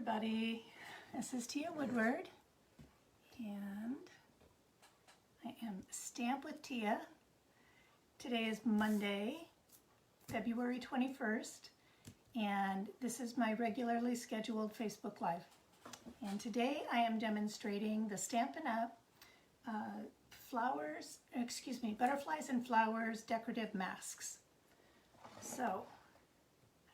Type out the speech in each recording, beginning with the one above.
everybody. This is Tia Woodward, and I am Stamp with Tia. Today is Monday, February 21st, and this is my regularly scheduled Facebook Live. And today I am demonstrating the Stampin' Up Butterflies and Flowers decorative masks. So,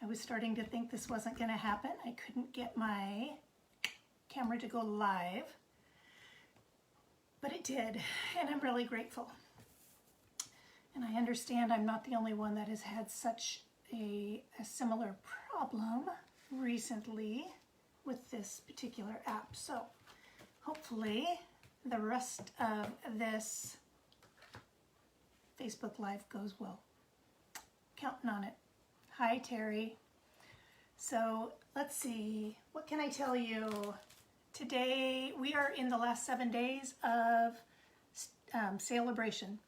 I was starting to think this wasn't going to happen. I couldn't get my camera to go live, but it did, and I'm really grateful. And I understand I'm not the only one that has had such a similar problem recently with this particular app. So hopefully the rest of this Facebook Live goes well. Counting on it. Hi, Terry. So let's see, what can I tell you? Today we are in the last 7 days of Celebration.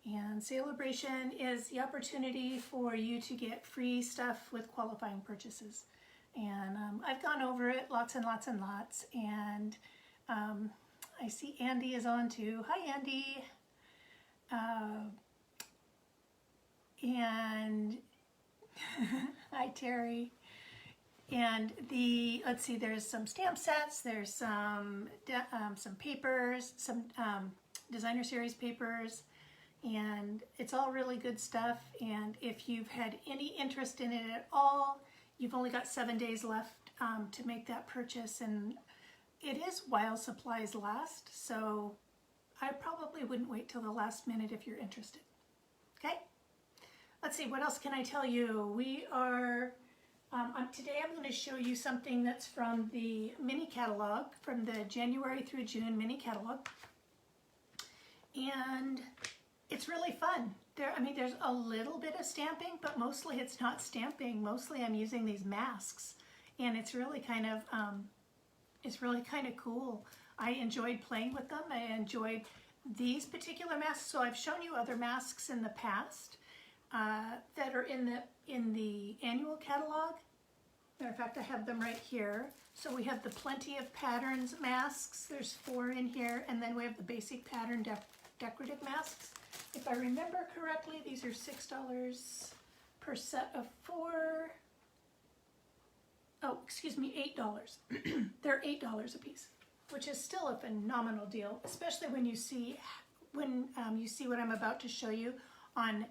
And Celebration is the opportunity for you to get free stuff with qualifying purchases. And I've gone over it lots and lots and lots. And I see Andy is on too. Hi, Andy. And hi, Terry. And let's see, there's some stamp sets, there's some papers, some designer series papers, and it's all really good stuff. And if you've had any interest in it at all, you've only got 7 days left to make that purchase, and it is while supplies last, so I probably wouldn't wait till the last minute if you're interested. Okay? Let's see, what else can I tell you? We are, today I'm going to show you something that's from the mini catalog, from the January through June mini catalog. And it's really fun. There's a little bit of stamping, but mostly it's not stamping. Mostly I'm using these masks, and it's really kind of cool. I enjoyed playing with them. I enjoyed these particular masks. So I've shown you other masks in the past that are in the annual catalog. Matter of fact, I have them right here. So we have the Plenty of Patterns masks. There's 4 in here, and then we have the basic pattern decorative masks. If I remember correctly, these are $6 per set of 4. Oh, excuse me, $8. They're $8 a piece, which is still a phenomenal deal, especially when you see what I'm about to show you on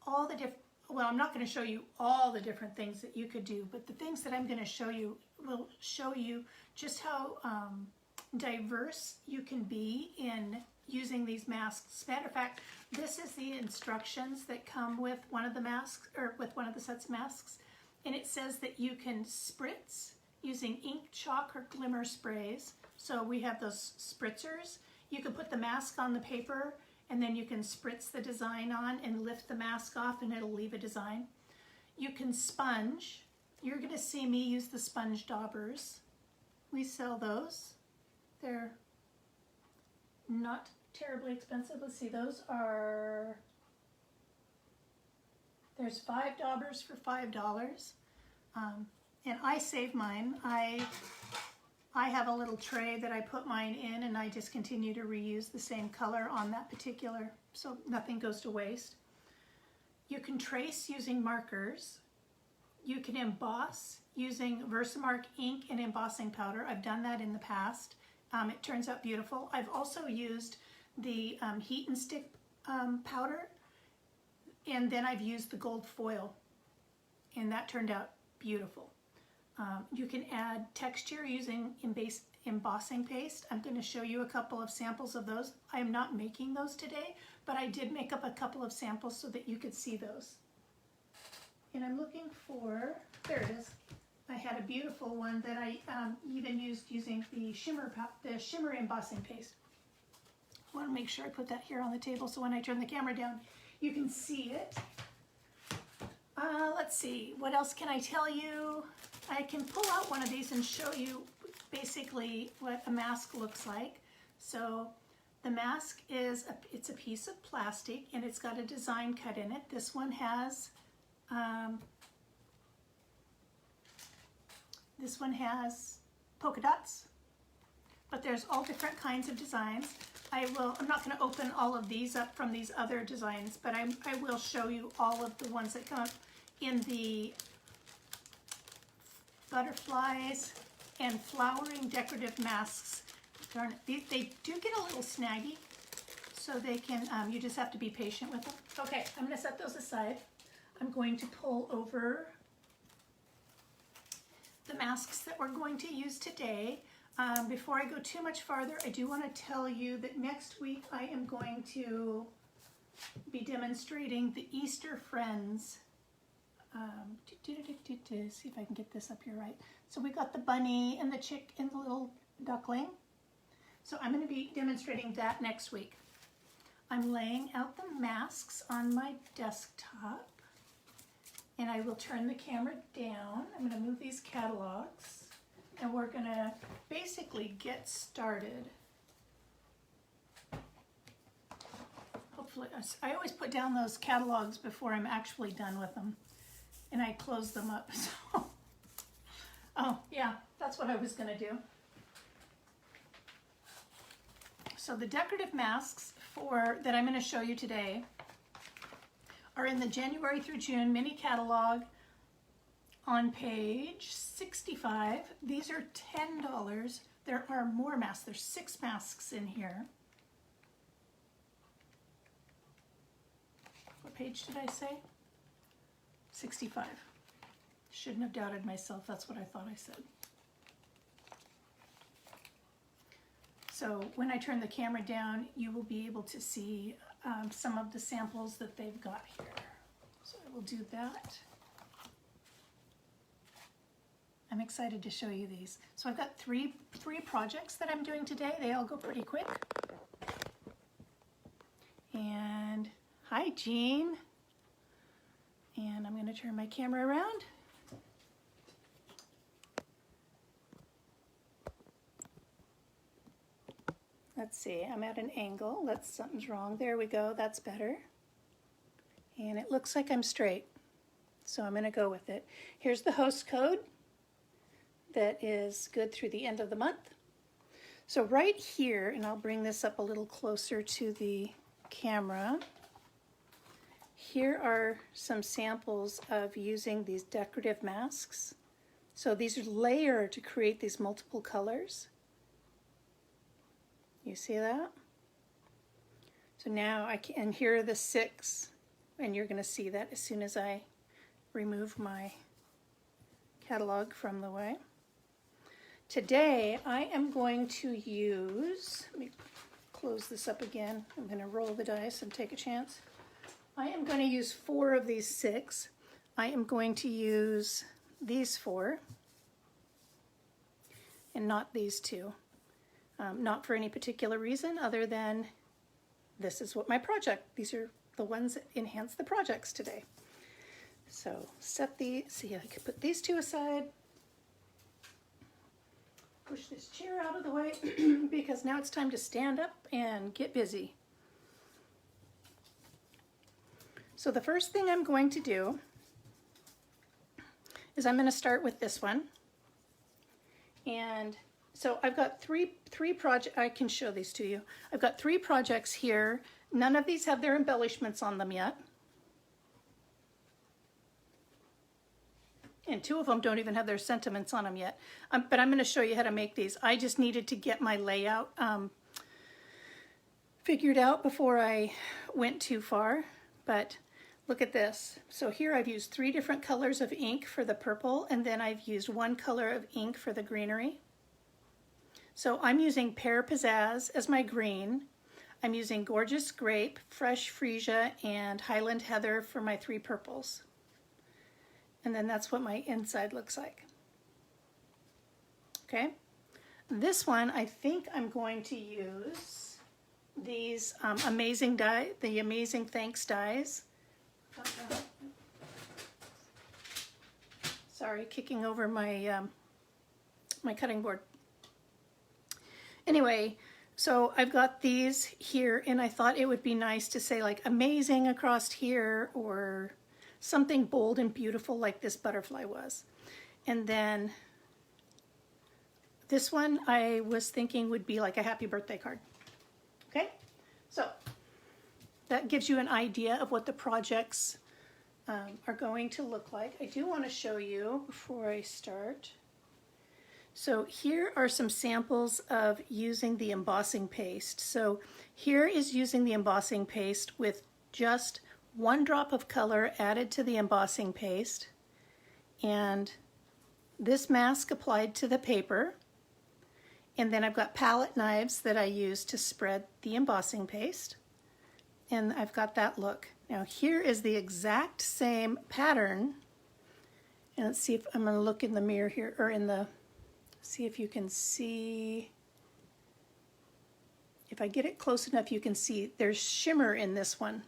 all the different. Well, I'm not going to show you all the different things that you could do, but the things that I'm going to show you will show you just how diverse you can be in using these masks. As a matter of fact, this is the instructions that come with one of the masks, or with one of the sets of masks, and it says that you can spritz using ink, chalk, or glimmer sprays. So we have those spritzers. You can put the mask on the paper, and then you can spritz the design on and lift the mask off, and it'll leave a design. You can sponge. You're going to see me use the sponge daubers. We sell those. They're not terribly expensive. Let's see, there's 5 daubers for $5. And I save mine. I have a little tray that I put mine in, and I just continue to reuse the same color on that particular, so nothing goes to waste. You can trace using markers. You can emboss using Versamark ink and embossing powder. I've done that in the past. It turns out beautiful. I've also used the heat and stick powder, and then I've used the gold foil, and that turned out beautiful. You can add texture using embossing paste. I'm going to show you a couple of samples of those. I am not making those today, but I did make up a couple of samples so that you could see those. And I'm looking for, there it is. I had a beautiful one that I even used using the shimmer embossing paste. I want to make sure I put that here on the table so when I turn the camera down, you can see it. Let's see, what else can I tell you? I can pull out one of these and show you basically what a mask looks like. So the mask it's a piece of plastic, and it's got a design cut in it. This one has This one has polka dots, but there's all different kinds of designs. I'm not going to open all of these up from these other designs, but I will show you all of the ones that come up in the butterflies and flowering decorative masks. Darn it, they do get a little snaggy, so they can, you just have to be patient with them. Okay, I'm going to set those aside. I'm going to pull over the masks that we're going to use today. Before I go too much farther, I do want to tell you that next week I am going to be demonstrating the Easter Friends. See if I can get this up here right. So we got the bunny and the chick and the little duckling. So I'm going to be demonstrating that next week. I'm laying out the masks on my desktop, and I will turn the camera down. I'm going to move these catalogs, and we're going to basically get started. Hopefully, I always put down those catalogs before I'm actually done with them, and I close them up. So, oh yeah, that's what I was going to do. So the decorative masks that I'm going to show you today are in the January through June mini catalog on page 65. These are $10. There are more masks. There's 6 masks in here. What page did I say? 65. Shouldn't have doubted myself. That's what I thought I said. So when I turn the camera down, you will be able to see some of the samples that they've got here. So I will do that. I'm excited to show you these. So I've got three projects that I'm doing today. They all go pretty quick. And hi, Jean. And I'm going to turn my camera around. Let's see, I'm at an angle. Something's wrong. There we go, that's better. And it looks like I'm straight, so I'm gonna go with it. Here's the host code that is good through the end of the month. So right here, and I'll bring this up a little closer to the camera, here are some samples of using these decorative masks. So these are layered to create these multiple colors. You see that? So now and here are the 6, and you're going to see that as soon as I remove my catalog from the way. Today I am going to use, let me close this up again. I'm going to roll the dice and take a chance. I am going to use 4 of these 6. I am going to use these 4 and not these 2. Not for any particular reason other than this is what my project, these are the ones that enhance the projects today. So see, I could put these 2 aside, push this chair out of the way because now it's time to stand up and get busy. So the first thing I'm going to do is I'm going to start with this one. And so I've got three projects. I can show these to you. I've got 3 projects here. None of these have their embellishments on them yet. And 2 of them don't even have their sentiments on them yet. But I'm going to show you how to make these. I just needed to get my layout figured out before I went too far. But look at this. So here I've used 3 different colors of ink for the purple, and then I've used 1 color of ink for the greenery. So I'm using Pear Pizzazz as my green. I'm using Gorgeous Grape, Fresh Freesia, and Highland Heather for my 3 purples. And then that's what my inside looks like. Okay. This one, I think I'm going to use these amazing die, the Amazing Thanks dies. Sorry, kicking over my my cutting board. Anyway, so I've got these here, and I thought it would be nice to say like amazing across here or something bold and beautiful like this butterfly was. And then This one I was thinking would be like a happy birthday card. Okay, so that gives you an idea of what the projects are going to look like. I do want to show you before I start. So here are some samples of using the embossing paste. So here is using the embossing paste with just 1 drop of color added to the embossing paste, and this mask applied to the paper. And then I've got palette knives that I use to spread the embossing paste. And I've got that look. Now here is the exact same pattern. And let's see if I'm going to look in the mirror here, or in the, see if you can see. If I get it close enough, you can see there's shimmer in this one.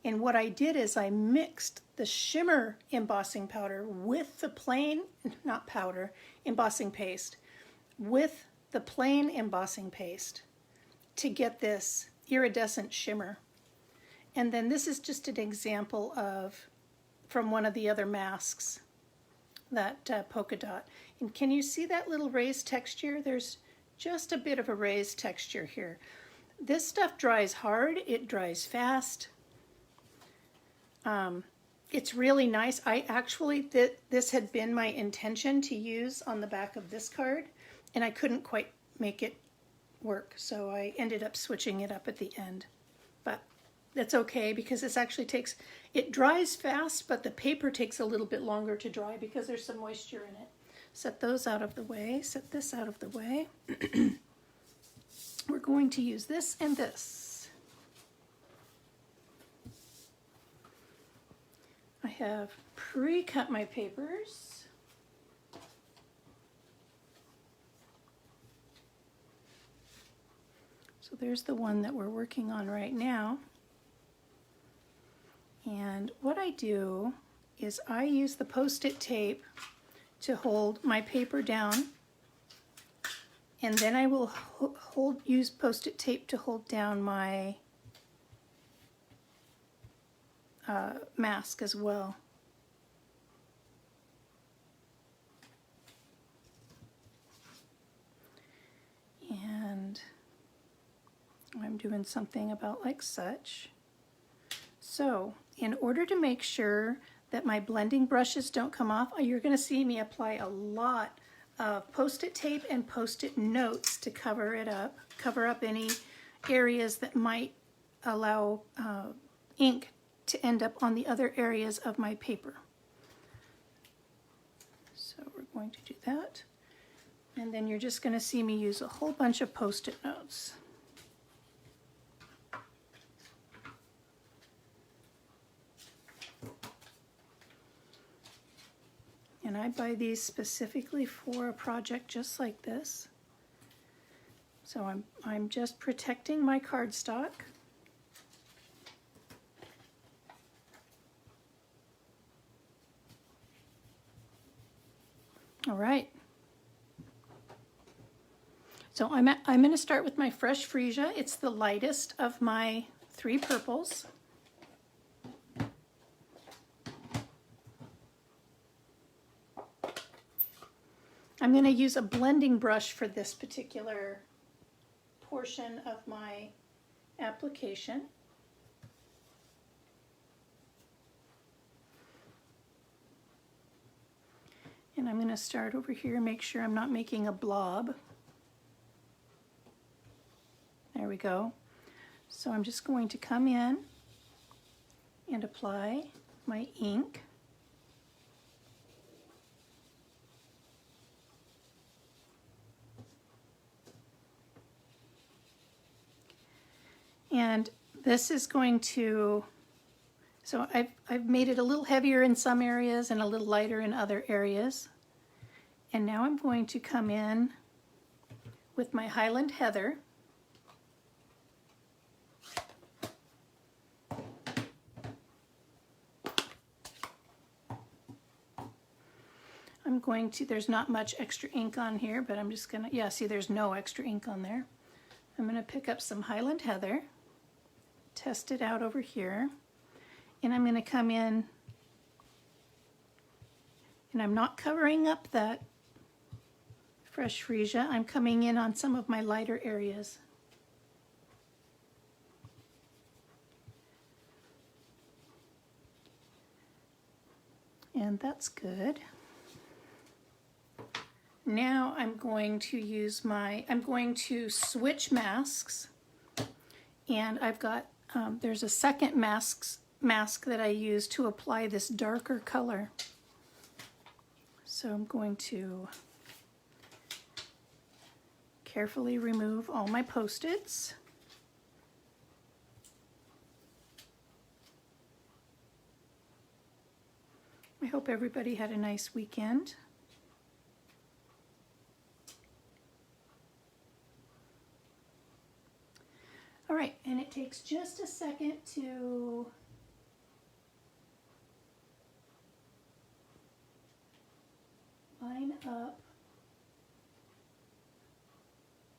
And what I did is I mixed the shimmer embossing powder with the plain, not powder, embossing paste, with the plain embossing paste to get this iridescent shimmer. And then this is just an example of, from one of the other masks, that polka dot. And can you see that little raised texture? There's just a bit of a raised texture here. This stuff dries hard, it dries fast. It's really nice. I actually, this had been my intention to use on the back of this card, and I couldn't quite make it work, so I ended up switching it up at the end. But that's okay, because this actually takes, it dries fast, but the paper takes a little bit longer to dry because there's some moisture in it. Set those out of the way, set this out of the way. We're going to use this and this. I have pre-cut my papers. So there's the one that we're working on right now. And what I do is I use the Post-it tape to hold my paper down, and then I will use Post-it tape to hold down my mask as well. And I'm doing something about like such. So in order to make sure that my blending brushes don't come off, you're going to see me apply a lot of Post-it tape and Post-it notes to cover it up, cover up any areas that might allow ink to end up on the other areas of my paper. So we're going to do that. And then you're just going to see me use a whole bunch of Post-it notes. And I buy these specifically for a project just like this. So I'm just protecting my cardstock. All right. So I'm going to start with my Fresh Freesia. It's the lightest of my 3 purples. I'm going to use a blending brush for this particular portion of my application. And I'm going to start over here, make sure I'm not making a blob. There we go. So I'm just going to come in and apply my ink. And this is going to, so I've made it a little heavier in some areas and a little lighter in other areas. And now I'm going to come in with my Highland Heather. I'm going to, there's not much extra ink on here, but I'm just gonna, yeah, see there's no extra ink on there. I'm gonna pick up some Highland Heather, test it out over here, and I'm gonna come in, and I'm not covering up that fresh freesia. I'm coming in on some of my lighter areas. And that's good. Now I'm going to switch masks, and I've got, there's a second mask that I use to apply this darker color. So I'm going to carefully remove all my Post-its. I hope everybody had a nice weekend. All right, and it takes just a second to line up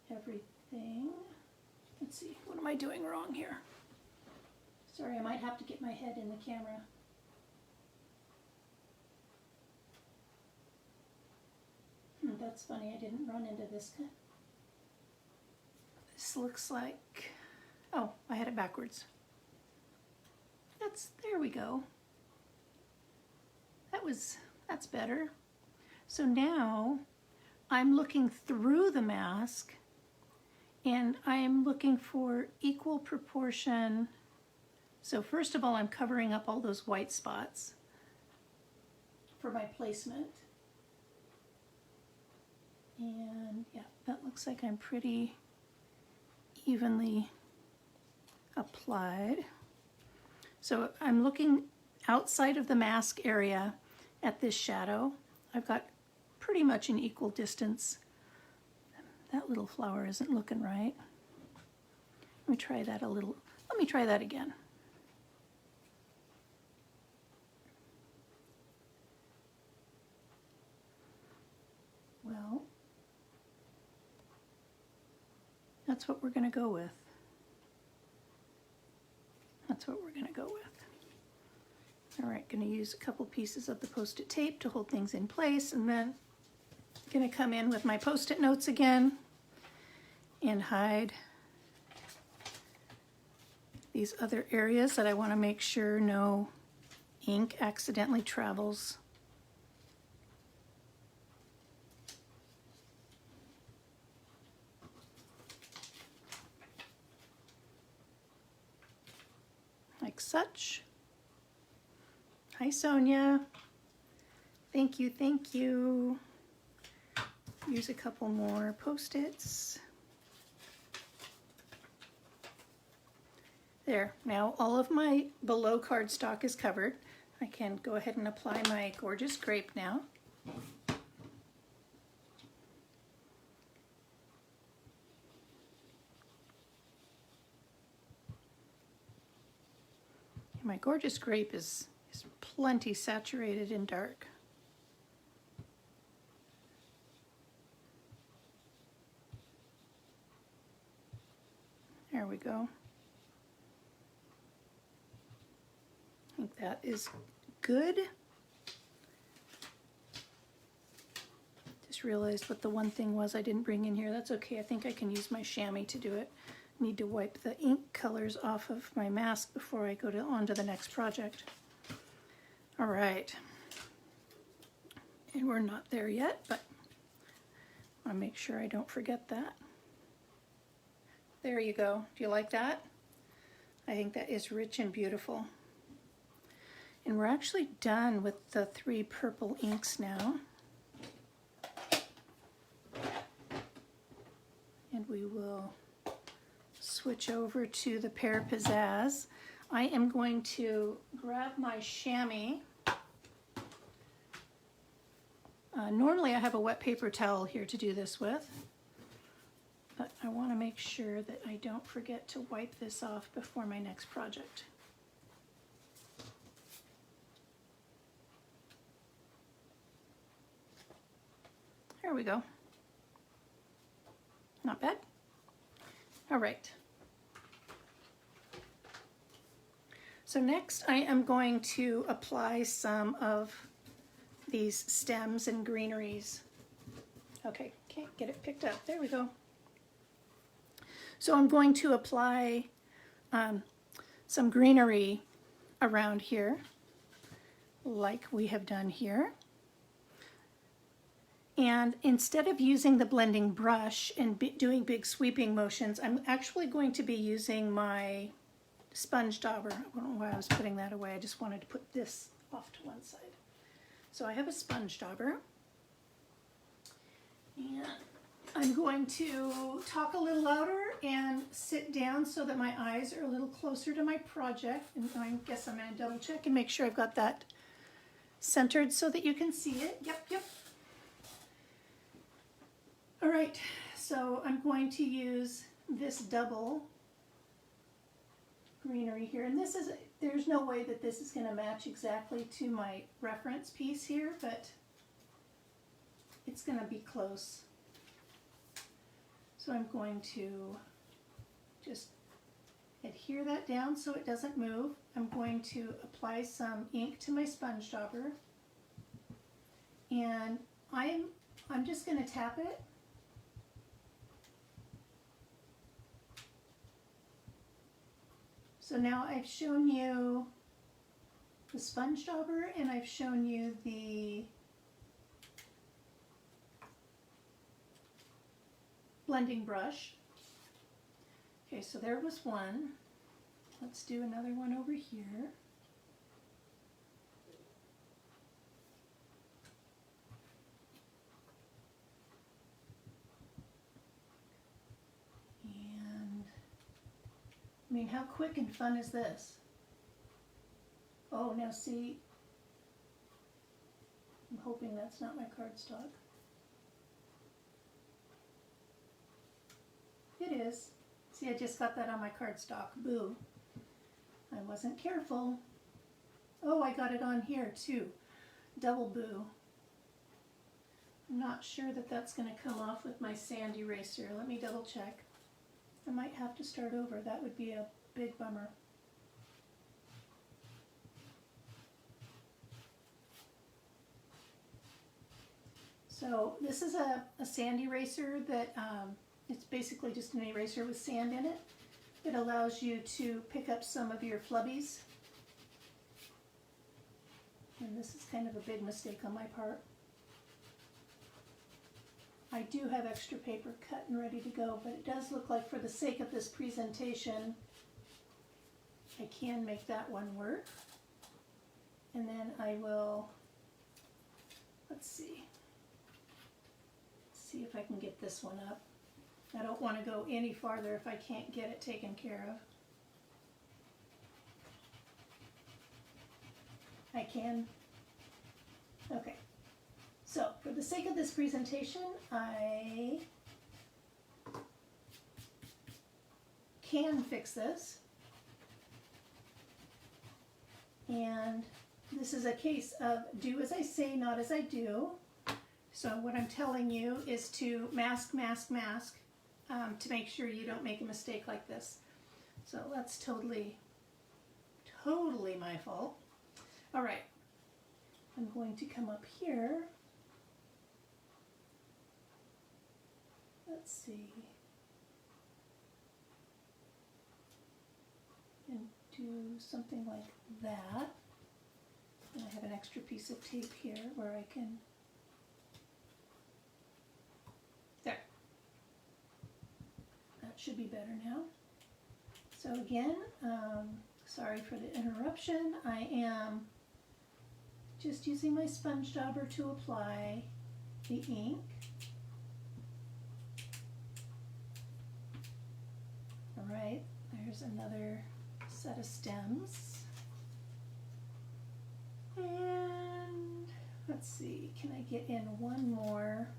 everything. Let's see, what am I doing wrong here? Sorry, I might have to get my head in the camera. That's funny, I didn't run into this. This looks like, oh, I had it backwards. There we go. That's better. So now I'm looking through the mask and I'm looking for equal proportion. So first of all, I'm covering up all those white spots for my placement. And yeah, that looks like I'm pretty evenly applied. So I'm looking outside of the mask area at this shadow. I've got pretty much an equal distance. That little flower isn't looking right. Let me try that a little. Let me try that again. Well, that's what we're going to go with. That's what we're going to go with. All right, going to use a couple pieces of the Post-it tape to hold things in place, and then going to come in with my Post-it notes again and hide these other areas that I want to make sure no ink accidentally travels. Like such. Hi, Sonia. Thank you, thank you. Use a couple more Post-its. There, now all of my below cardstock is covered. I can go ahead and apply my gorgeous grape now. My gorgeous grape is plenty saturated and dark. There we go. I think that is good. Just realized what the one thing was I didn't bring in here. That's okay. I think I can use my chamois to do it. Need to wipe the ink colors off of my mask before I go on to the next project. All right. And we're not there yet, but I want to make sure I don't forget that. There you go. Do you like that? I think that is rich and beautiful. And we're actually done with the 3 purple inks now. And we will switch over to the Pear Pizzazz. I am going to grab my chamois. Normally I have a wet paper towel here to do this with, but I want to make sure that I don't forget to wipe this off before my next project. There we go. Not bad. All right. So next I am going to apply some of these stems and greeneries. Okay, Can't get it picked up. There we go. So I'm going to apply some greenery around here, like we have done here. And instead of using the blending brush and doing big sweeping motions, I'm actually going to be using my sponge dauber. I don't know why I was putting that away. I just wanted to put this off to one side. So I have a sponge dauber. And I'm going to talk a little louder and sit down so that my eyes are a little closer to my project. And I guess I'm going to double check and make sure I've got that centered so that you can see it. Yep. All right, so I'm going to use this double greenery here. And this is, there's no way that this is going to match exactly to my reference piece here, but it's going to be close. So I'm going to just adhere that down so it doesn't move. I'm going to apply some ink to my sponge dauber, and I'm just going to tap it. So now I've shown you the sponge dauber and I've shown you the blending brush. Okay, so there was one. Let's do another one over here. I mean, how quick and fun is this? Oh, now see, I'm hoping that's not my cardstock. It is. See, I just got that on my cardstock. Boo. I wasn't careful. Oh, I got it on here too. Double boo. I'm not sure that that's going to come off with my sand eraser. Let me double check. I might have to start over. That would be a big bummer. So this is a sand eraser that it's basically just an eraser with sand in it. It allows you to pick up some of your flubbies. And this is kind of a big mistake on my part. I do have extra paper cut and ready to go, but it does look like for the sake of this presentation, I can make that one work. And then I will, let's see if I can get this one up. I don't want to go any farther if I can't get it taken care of. I can. Okay. So, for the sake of this presentation, I can fix this. And this is a case of do as I say, not as I do. So what I'm telling you is to mask, mask, mask to make sure you don't make a mistake like this. So that's totally my fault. All right, I'm going to come up here. Let's see. And do something like that. And I have an extra piece of tape here where I can, there. That should be better now. So again, sorry for the interruption. I am just using my sponge dauber to apply the ink. All right, there's another set of stems. And let's see, can I get in one more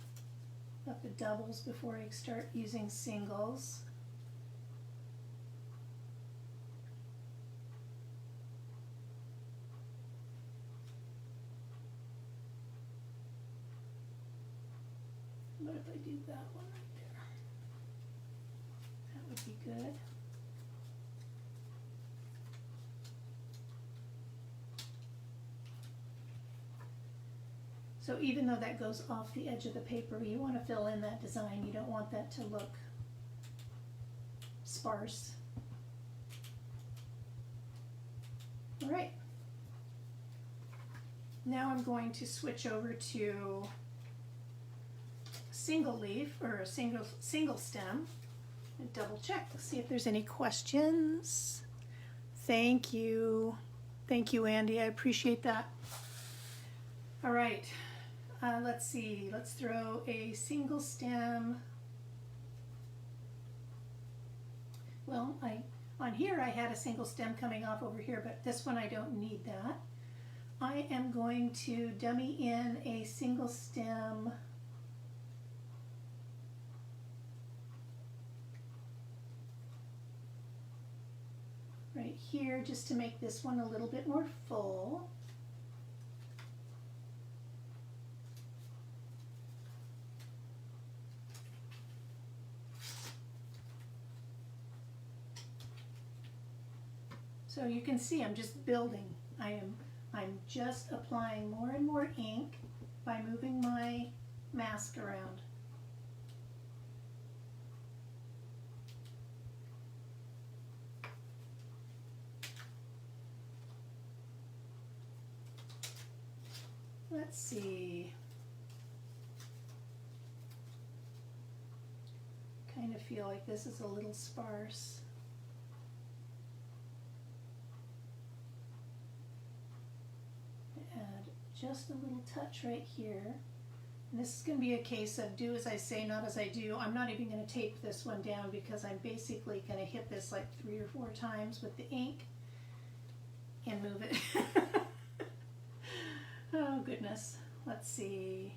of the doubles before I start using singles? What if I do that one right there? That would be good. So even though that goes off the edge of the paper, you want to fill in that design. You don't want that to look sparse. All right. Now I'm going to switch over to single leaf or a single stem and double check to see if there's any questions. Thank you. Thank you, Andy. I appreciate that. All right. Let's see. Let's throw a single stem. Well, on here I had a single stem coming off over here, but this one I don't need that. I am going to dummy in a single stem right here just to make this one a little bit more full. So you can see I'm just building. I'm just applying more and more ink by moving my mask around. Let's see. Kind of feel like this is a little sparse. Just a little touch right here. And this is going to be a case of do as I say, not as I do. I'm not even going to tape this one down because I'm basically going to hit this like 3 or 4 times with the ink and move it. Oh goodness. Let's see.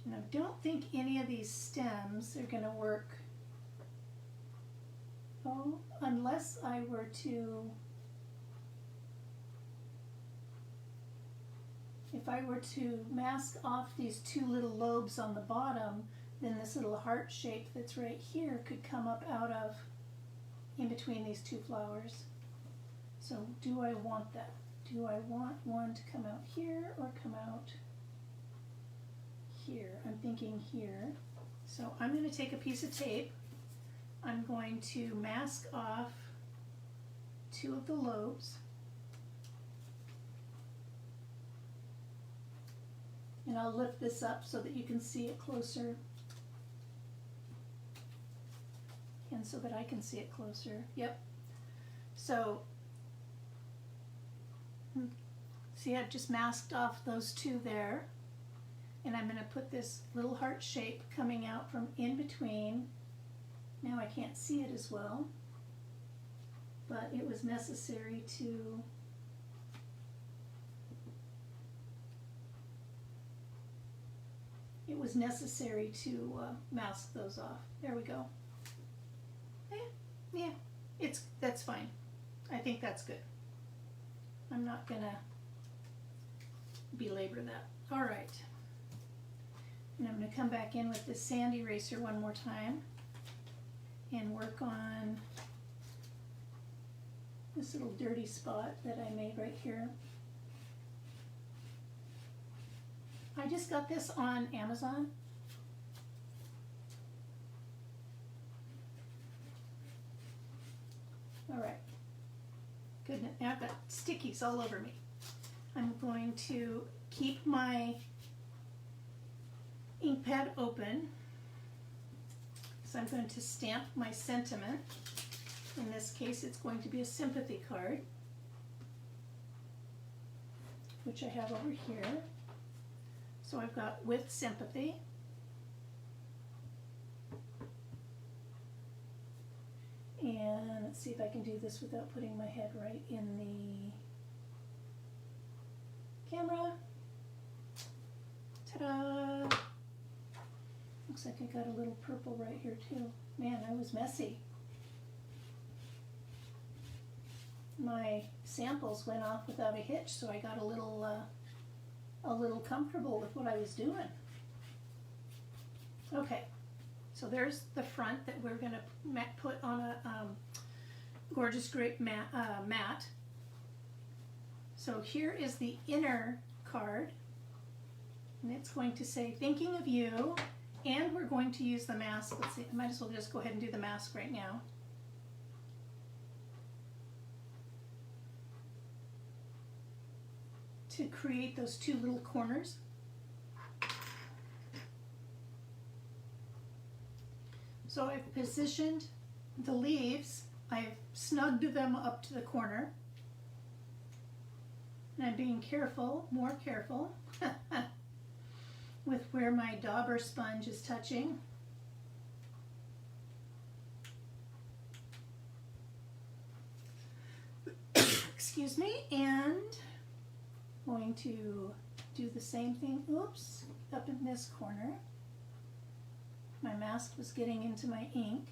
And I don't think any of these stems are going to work. Oh, unless I were to... If I were to mask off these 2 little lobes on the bottom, then this little heart shape that's right here could come up out of in between these 2 flowers. So do I want that? Do I want one to come out here or come out here? I'm thinking here. So I'm going to take a piece of tape. I'm going to mask off 2 of the lobes. And I'll lift this up so that you can see it closer. And so that I can see it closer. Yep. So, see, I've just masked off those 2 there. And I'm going to put this little heart shape coming out from in between. Now I can't see it as well, but it was necessary to mask those off. There we go. Yeah, that's fine. I think that's good. I'm not gonna belabor that. All right. And I'm gonna come back in with this sand eraser one more time and work on this little dirty spot that I made right here. I just got this on Amazon. All right. Goodness, I've got stickies all over me. I'm going to keep my ink pad open. So I'm going to stamp my sentiment. In this case, it's going to be a sympathy card, which I have over here. So I've got with sympathy. And let's see if I can do this without putting my head right in the camera. Ta-da! Looks like I got a little purple right here too. Man, I was messy. My samples went off without a hitch, so I got a little comfortable with what I was doing. Okay, so there's the front that we're going to put on a gorgeous grape mat. So here is the inner card. And it's going to say, thinking of you, and we're going to use the mask. Let's see, I might as well just go ahead and do the mask right now. To create those two little corners. So I've positioned the leaves, I've snugged them up to the corner. And I'm being careful, more careful, with where my dauber sponge is touching. Excuse me, and going to do the same thing, oops, up in this corner. My mask was getting into my ink.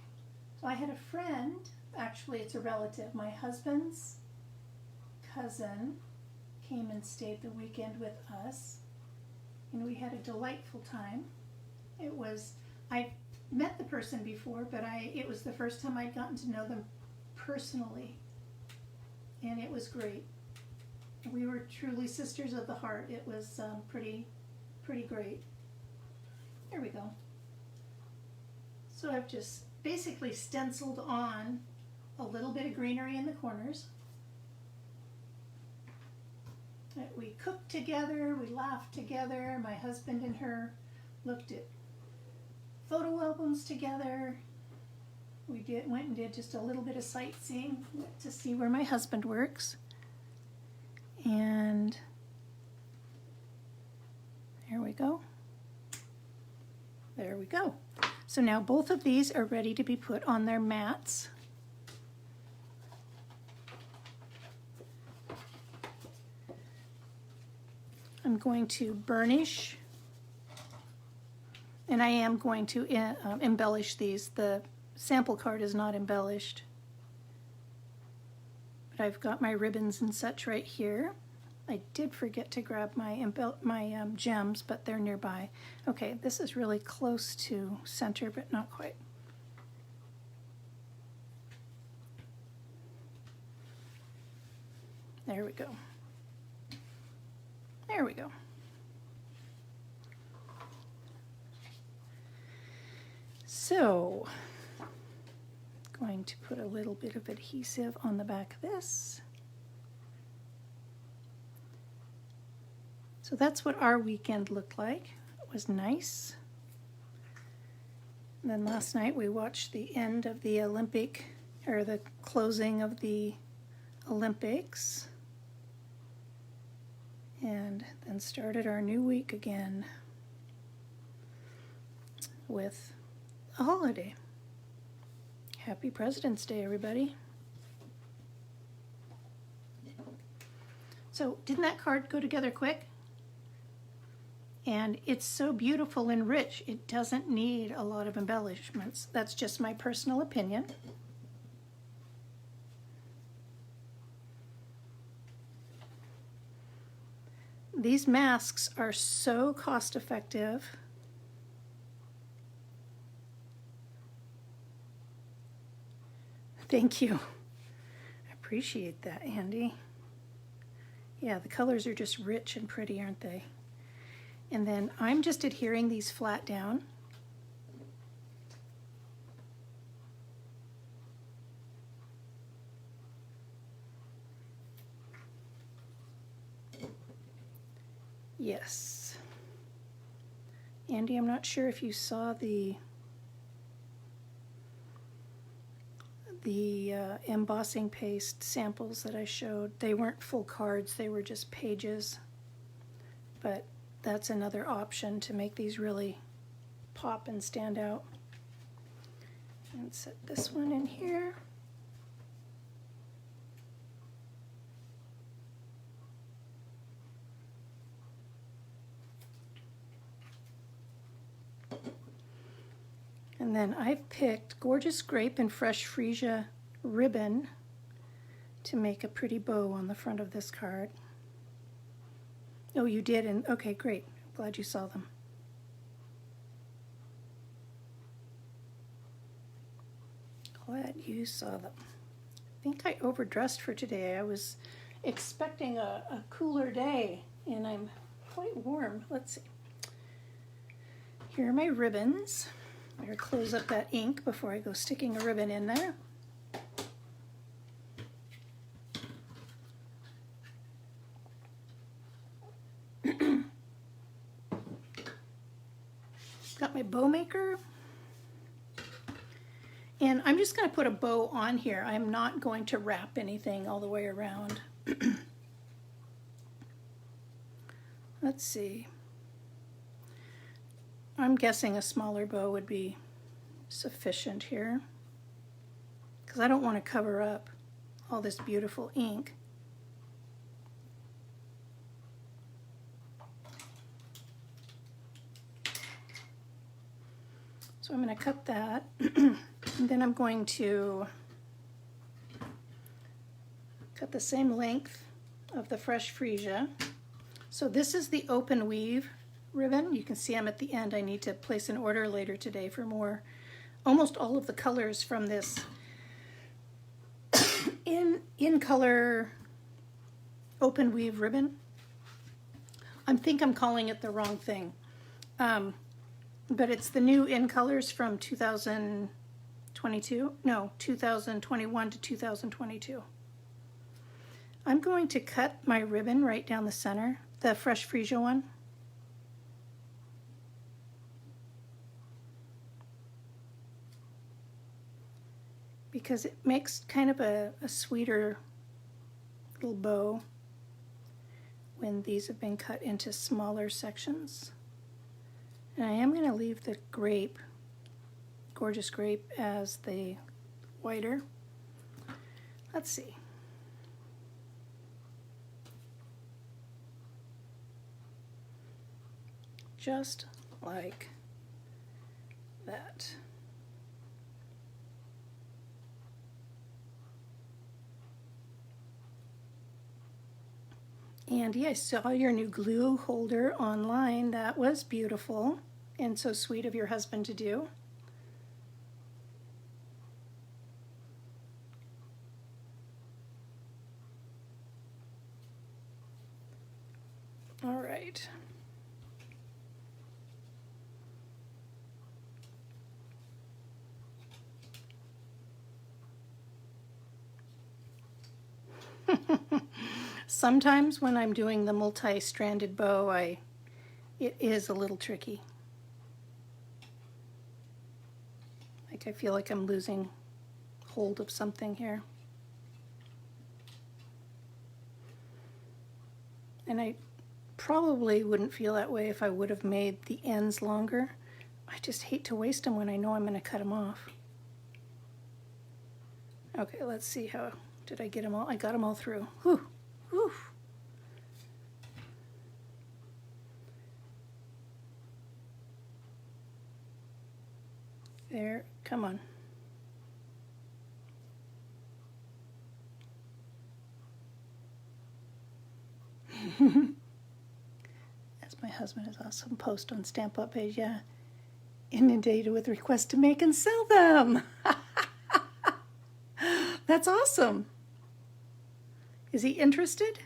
So I had a friend, actually it's a relative, my husband's cousin came and stayed the weekend with us, and we had a delightful time. It was, I met the person before, but it was the first time I'd gotten to know them personally, and it was great. We were truly sisters of the heart. It was pretty great. There we go. So I've just basically stenciled on a little bit of greenery in the corners. We cooked together, we laughed together. My husband and her looked at photo albums together. We went and did just a little bit of sightseeing to see where my husband works. And there we go. There we go. So now both of these are ready to be put on their mats. I'm going to burnish, and I am going to embellish these. The sample card is not embellished, but I've got my ribbons and such right here. I did forget to grab my gems, but they're nearby. Okay, this is really close to center, but not quite. There we go. There we go. So, going to put a little bit of adhesive on the back of this. So that's what our weekend looked like. It was nice. And then last night we watched the end of the the closing of the Olympics. And then started our new week again with a holiday. Happy President's Day, everybody. So didn't that card go together quick? And it's so beautiful and rich, it doesn't need a lot of embellishments. That's just my personal opinion. These masks are so cost effective. Thank you. I appreciate that, Andy. Yeah, the colors are just rich and pretty, aren't they? And then I'm just adhering these flat down. Yes. Andy, I'm not sure if you saw the embossing paste samples that I showed. They weren't full cards, they were just pages. But that's another option to make these really pop and stand out. And set this one in here. And then I've picked Gorgeous Grape and Fresh Freesia ribbon to make a pretty bow on the front of this card. Oh, you did? And okay, great. Glad you saw them. Glad you saw them. I think I overdressed for today. I was expecting a cooler day, and I'm quite warm. Let's see. Here are my ribbons. I'm going to close up that ink before I go sticking a ribbon in there. Got my bow maker. And I'm just going to put a bow on here. I'm not going to wrap anything all the way around. Let's see. I'm guessing a smaller bow would be sufficient here, because I don't want to cover up all this beautiful ink. So I'm going to cut that, and then I'm going to cut the same length of the fresh freesia. So this is the open weave ribbon. You can see I'm at the end. I need to place an order later today for more. Almost all of the colors from this in color open weave ribbon. I think I'm calling it the wrong thing. But it's the new in colors from 2022. No, 2021 to 2022. I'm going to cut my ribbon right down the center, the fresh freesia one. Because it makes kind of a sweeter little bow when these have been cut into smaller sections. And I am going to leave the grape, gorgeous grape, as the whiter. Let's see. Just like that. Andy, I saw your new glue holder online. That was beautiful and so sweet of your husband to do. All right. Sometimes when I'm doing the multi-stranded bow, it is a little tricky. Like I feel like I'm losing hold of something here. And I probably wouldn't feel that way if I would have made the ends longer. I just hate to waste them when I know I'm going to cut them off. Okay, let's see how, did I get them all? I got them all through. Whew. Whew. There, come on. As my husband has also posted on Stampin' Up page, yeah, inundated with requests to make and sell them. That's awesome. Is he interested?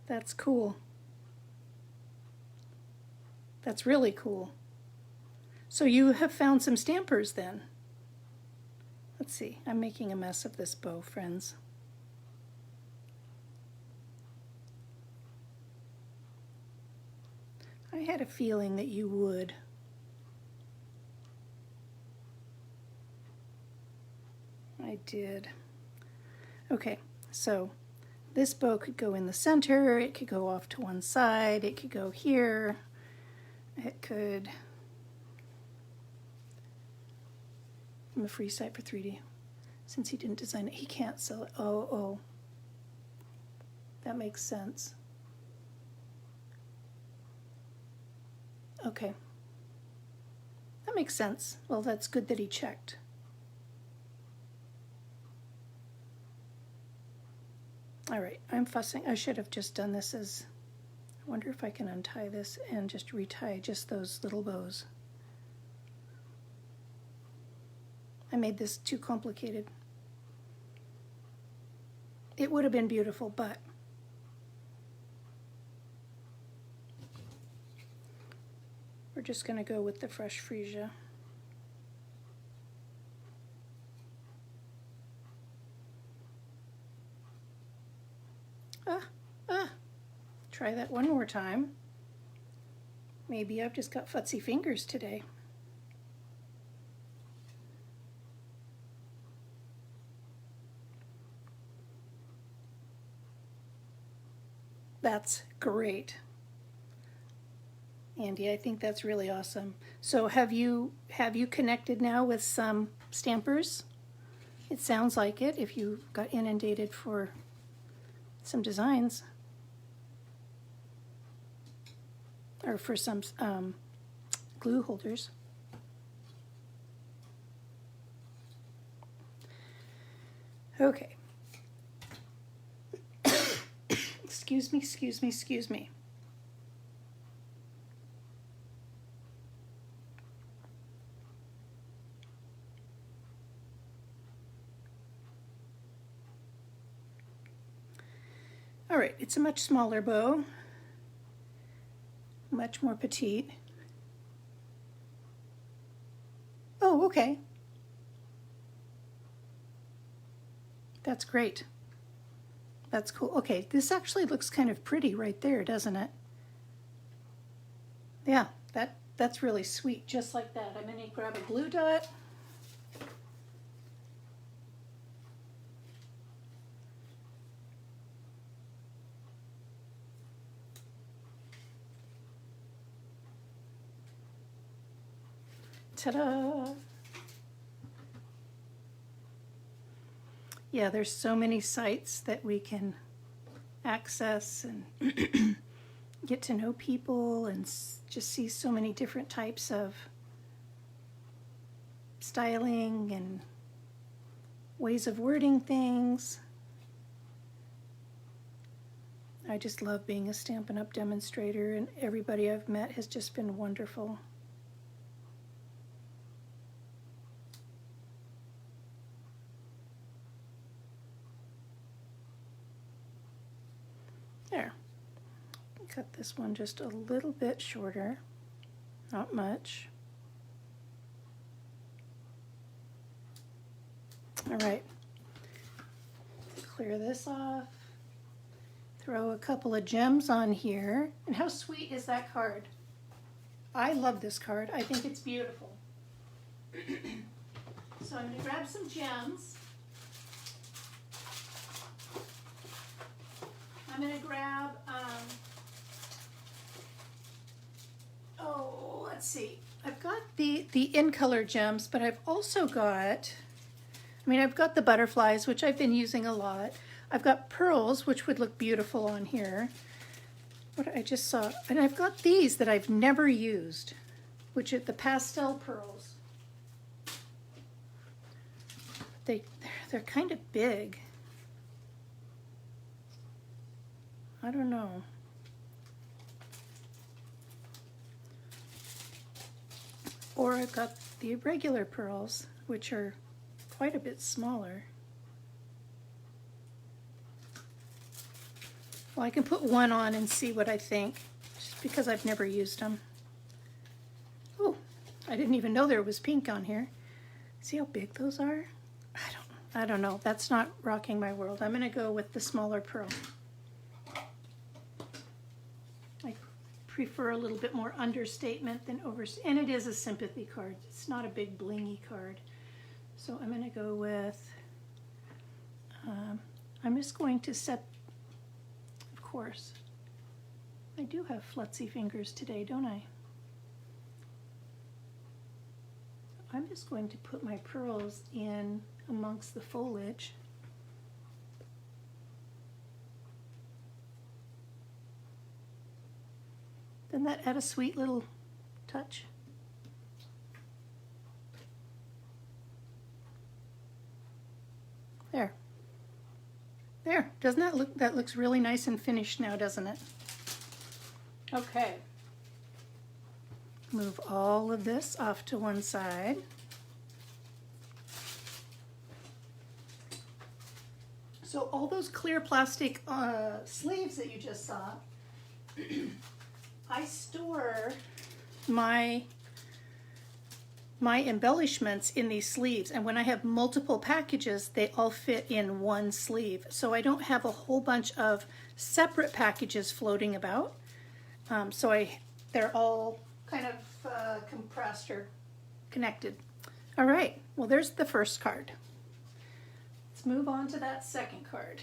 That's cool. That's really cool. So you have found some stampers then. Let's see, I'm making a mess of this bow, friends. I had a feeling that you would. I did. Okay, so this bow could go in the center, it could go off to one side, it could go here, it could... I'm a free site for 3D. Since he didn't design it, he can't sell it. Oh. That makes sense. Okay. That makes sense. Well, that's good that he checked. All right, I'm fussing. I should have just done this as, I wonder if I can untie this and just retie just those little bows. I made this too complicated. It would have been beautiful, but We're just going to go with the fresh freesia. Try that one more time. Maybe I've just got futzy fingers today. That's great. Andy, I think that's really awesome. So have you connected now with some stampers? It sounds like it if you got inundated for some designs. Or for some glue holders. Okay. Excuse me. All right, it's a much smaller bow. Much more petite. Oh, okay. That's great. That's cool. Okay, this actually looks kind of pretty right there, doesn't it? Yeah, that's really sweet, just like that. I'm going to grab a glue dot. Ta-da! Yeah, there's so many sites that we can access and get to know people and just see so many different types of styling and ways of wording things. I just love being a Stampin' Up! Demonstrator, and everybody I've met has just been wonderful. There. Cut this one just a little bit shorter, not much. All right, clear this off, throw a couple of gems on here. And how sweet is that card? I love this card. I think it's beautiful. So I'm going to grab some gems. I'm going to grab, let's see. I've got the in color gems, but I've also got, I've got the butterflies, which I've been using a lot. I've got pearls, which would look beautiful on here. What I just saw, and I've got these that I've never used, which are the Pastel Pearls. They're kind of big. I don't know. Or I've got the regular pearls, which are quite a bit smaller. Well, I can put one on and see what I think, just because I've never used them. Oh, I didn't even know there was pink on here. See how big those are? I don't know. That's not rocking my world. I'm going to go with the smaller pearl. I prefer a little bit more understatement than and it is a sympathy card. It's not a big blingy card. So I'm going to go with, I'm just going to set, of course, I do have flutzy fingers today, don't I? I'm just going to put my pearls in amongst the foliage. Doesn't that add a sweet little touch? There. There. Doesn't that look, that looks really nice and finished now, doesn't it? Okay. Move all of this off to one side. So all those clear plastic sleeves that you just saw, I store my embellishments in these sleeves, and when I have multiple packages, they all fit in one sleeve. So I don't have a whole bunch of separate packages floating about. They're all kind of compressed or connected. All right, well, there's the first card. Let's move on to that second card.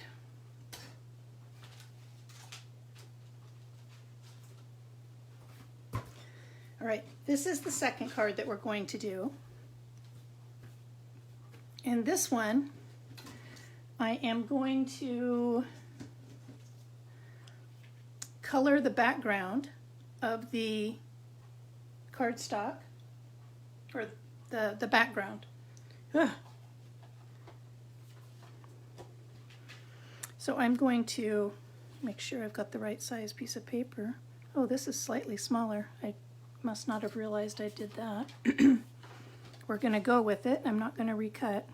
All right, this is the second card that we're going to do. And this one, I am going to color the background of the cardstock, or the background. Ugh. So I'm going to make sure I've got the right size piece of paper. Oh, this is slightly smaller. I must not have realized I did that. We're going to go with it. I'm not going to recut.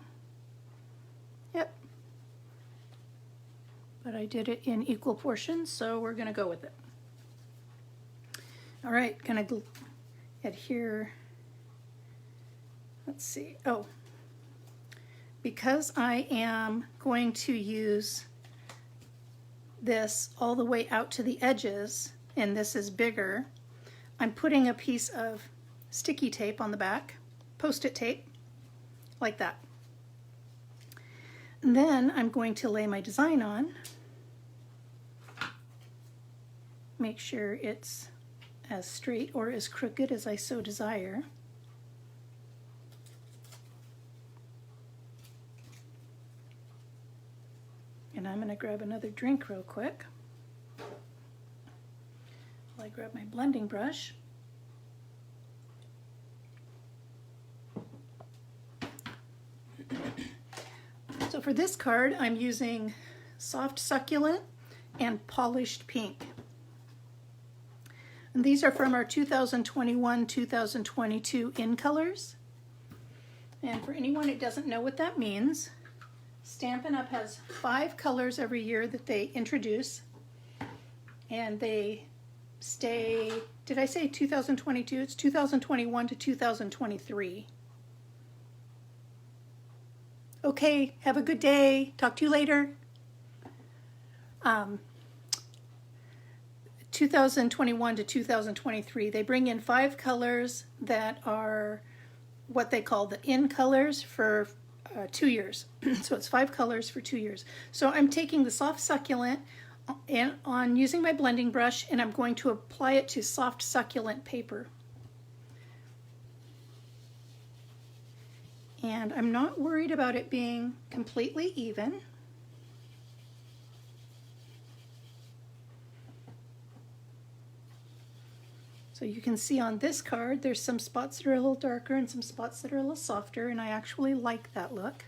Yep. But I did it in equal portions, so we're going to go with it. All right, going to adhere. Let's see. Oh, because I am going to use this all the way out to the edges, and this is bigger, I'm putting a piece of sticky tape on the back, Post-it tape, like that. And then I'm going to lay my design on, make sure it's as straight or as crooked as I so desire. And I'm going to grab another drink real quick while I grab my blending brush. So for this card, I'm using Soft Succulent and Polished Pink. And these are from our 2021-2022 in colors. And for anyone who doesn't know what that means, Stampin' Up! Has 5 colors every year that they introduce, and they stay, did I say 2022? It's 2021 to 2023. Okay, have a good day. Talk to you later. 2021 to 2023, they bring in 5 colors that are what they call the in colors for 2 years. So it's 5 colors for 2 years. So I'm taking the Soft Succulent and on using my blending brush, and I'm going to apply it to Soft Succulent paper. And I'm not worried about it being completely even. So you can see on this card, there's some spots that are a little darker and some spots that are a little softer, and I actually like that look.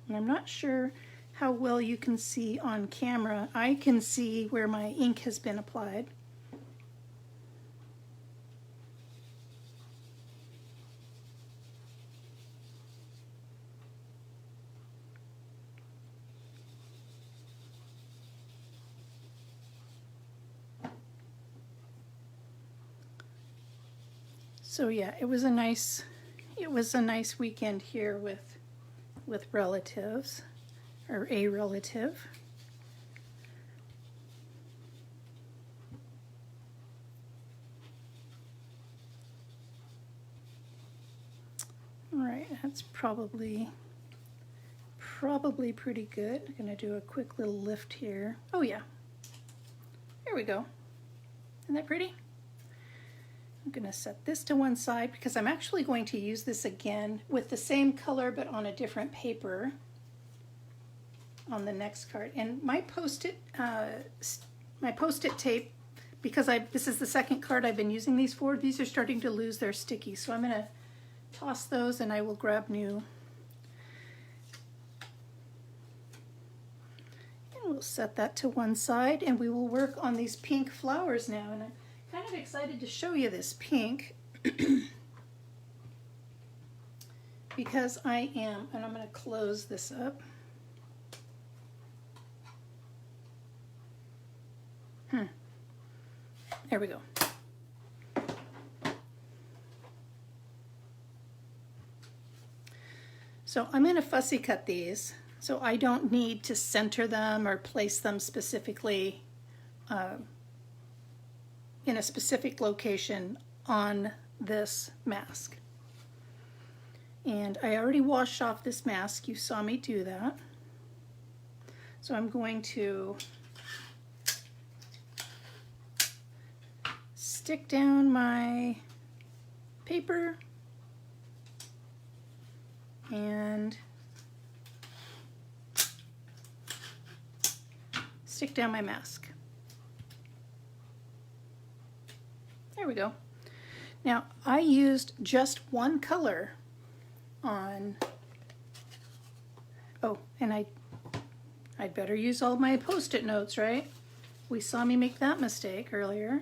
And I'm not sure how well you can see on camera. I can see where my ink has been applied. So yeah, it was a nice weekend here with relatives, or a relative. All right, that's probably pretty good. I'm gonna do a quick little lift here. Oh yeah, here we go. Isn't that pretty? I'm going to set this to one side because I'm actually going to use this again with the same color but on a different paper on the next card. And my Post-it tape, because this is the second card I've been using these for, these are starting to lose their sticky. So I'm going to toss those and I will grab new. And we'll set that to one side and we will work on these pink flowers now. And I'm kind of excited to show you this pink because I am, and I'm going to close this up. There we go. So I'm going to fussy cut these, so I don't need to center them or place them specifically in a specific location on this mask. And I already washed off this mask. You saw me do that. So I'm going to stick down my paper and stick down my mask. There we go. Now I used just one color on, oh, and I'd better use all my Post-it notes, right? We saw me make that mistake earlier.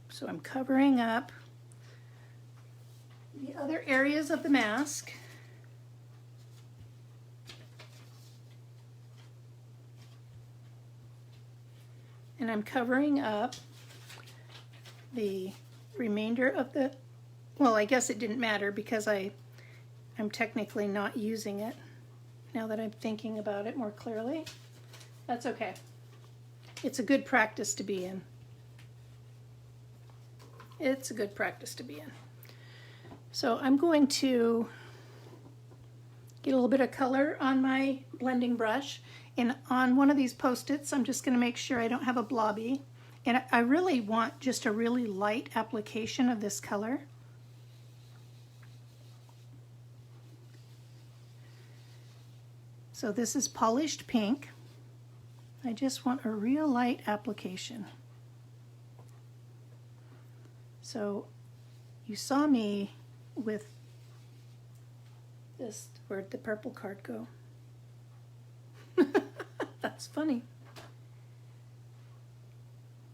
So I'm covering up the other areas of the mask. And I'm covering up the remainder of the, well, I guess it didn't matter because I'm technically not using it now that I'm thinking about it more clearly. That's okay. It's a good practice to be in. It's a good practice to be in. So I'm going to get a little bit of color on my blending brush, and on one of these Post-its I'm just going to make sure I don't have a blobby, and I really want just a really light application of this color. So this is Polished Pink. I just want a real light application. So you saw me with this, where'd the purple card go? That's funny.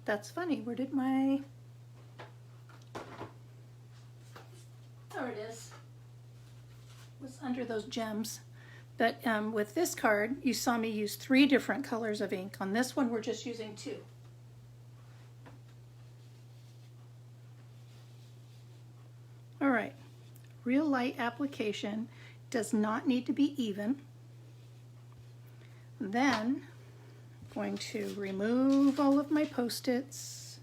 That's funny. Where did my... There it is. It was under those gems. But with this card, you saw me use 3 different colors of ink. On this one, we're just using 2. All right. Real light application. Does not need to be even. Then I'm going to remove all of my Post-its.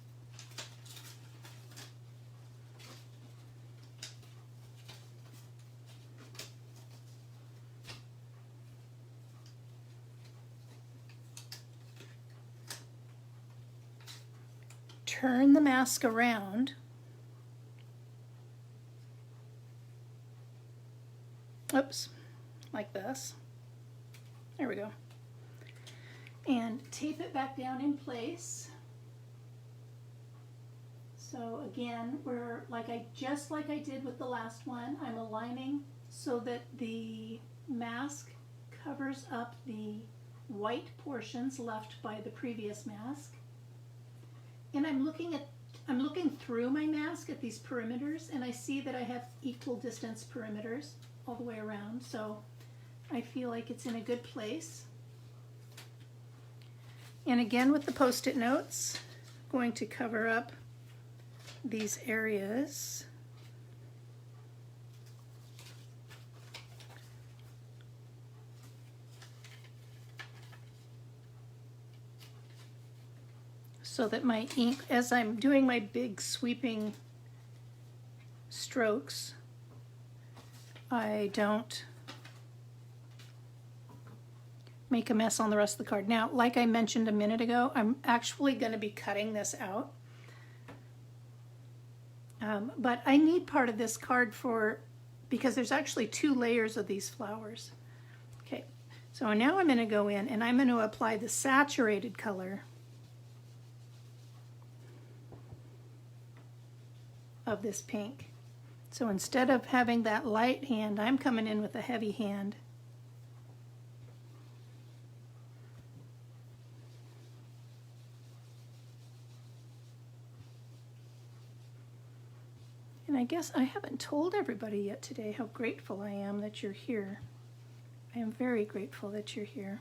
Turn the mask around. Oops, like this. There we go. And tape it back down in place. So again, we're just like I did with the last one, I'm aligning so that the mask covers up the white portions left by the previous mask. And I'm looking through my mask at these perimeters, and I see that I have equal distance perimeters all the way around, so I feel like it's in a good place. And again with the Post-it notes, I'm going to cover up these areas. So that my ink, as I'm doing my big sweeping strokes, I don't make a mess on the rest of the card. Now, like I mentioned a minute ago, I'm actually going to be cutting this out. But I need part of this card because there's actually 2 layers of these flowers. Okay, so now I'm going to go in and I'm going to apply the saturated color of this pink. So instead of having that light hand, I'm coming in with a heavy hand. And I guess I haven't told everybody yet today how grateful I am that you're here. I am very grateful that you're here.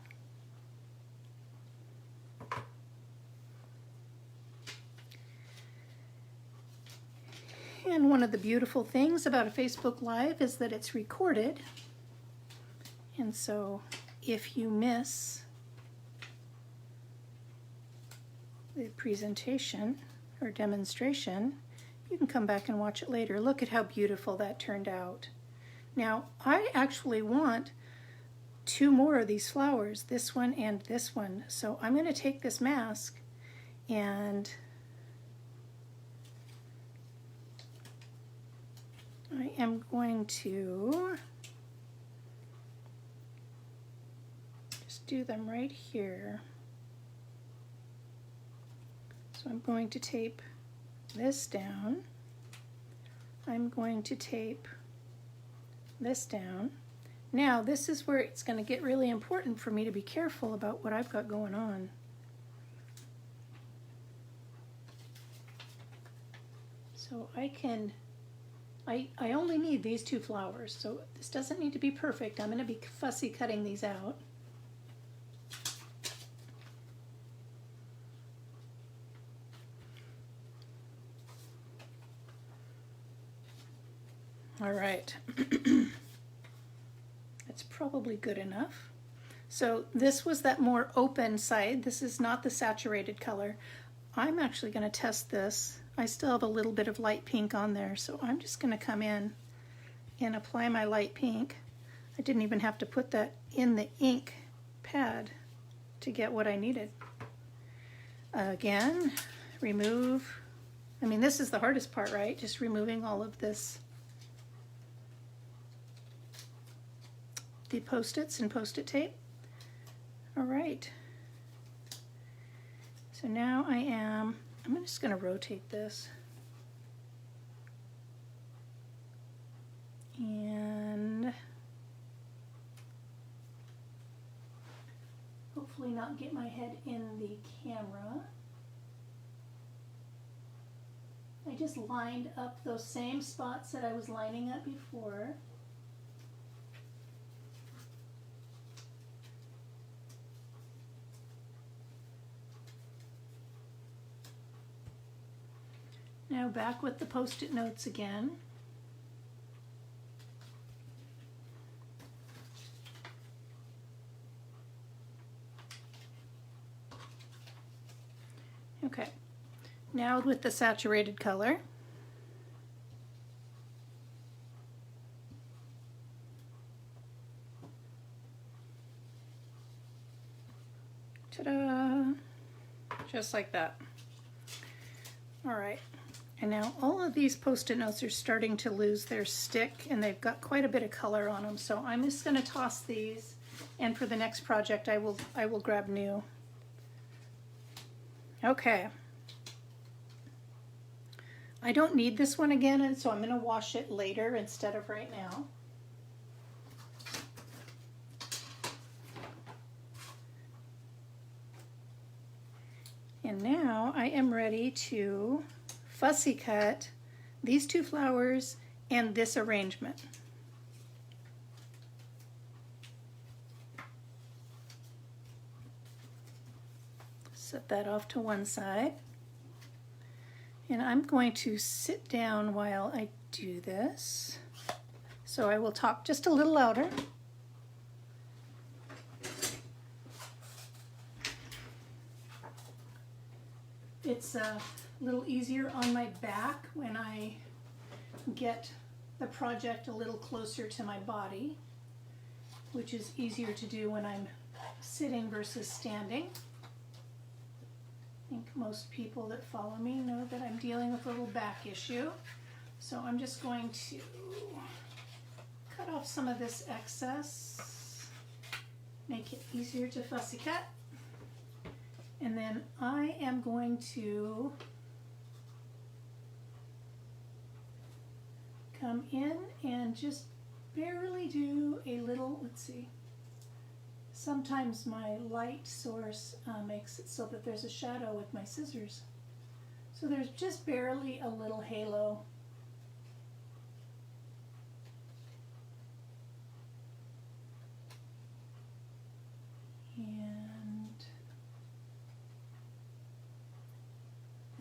And one of the beautiful things about a Facebook Live is that it's recorded. And so if you miss the presentation or demonstration, you can come back and watch it later. Look at how beautiful that turned out. Now, I actually want 2 more of these flowers, this one and this one. So I'm going to take this mask and I am going to just do them right here. So I'm going to tape this down. I'm going to tape this down. Now this is where it's going to get really important for me to be careful about what I've got going on. So I only need these 2 flowers, so this doesn't need to be perfect. I'm going to be fussy cutting these out. All right. That's probably good enough. So this was that more open side. This is not the saturated color. I'm actually going to test this. I still have a little bit of light pink on there, so I'm just going to come in and apply my light pink. I didn't even have to put that in the ink pad to get what I needed. Again, remove. I mean, this is the hardest part, right? Just removing all of this, the Post-its and Post-it tape. All right. So now I'm just going to rotate this. And hopefully not get my head in the camera. I just lined up those same spots that I was lining up before. Now back with the Post-it notes again. Okay, now with the saturated color. Ta-da! Just like that. All right. And now all of these Post-it notes are starting to lose their stick, and they've got quite a bit of color on them. So I'm just going to toss these, and for the next project I will grab new. Okay. I don't need this one again, and so I'm going to wash it later instead of right now. And now I am ready to fussy cut these 2 flowers and this arrangement. Set that off to one side. And I'm going to sit down while I do this. So I will talk just a little louder. It's a little easier on my back when I get the project a little closer to my body, which is easier to do when I'm sitting versus standing. I think most people that follow me know that I'm dealing with a little back issue. So I'm just going to cut off some of this excess, make it easier to fussy cut. And then I am going to come in and just barely do a little, let's see, sometimes my light source makes it so that there's a shadow with my scissors. So there's just barely a little halo.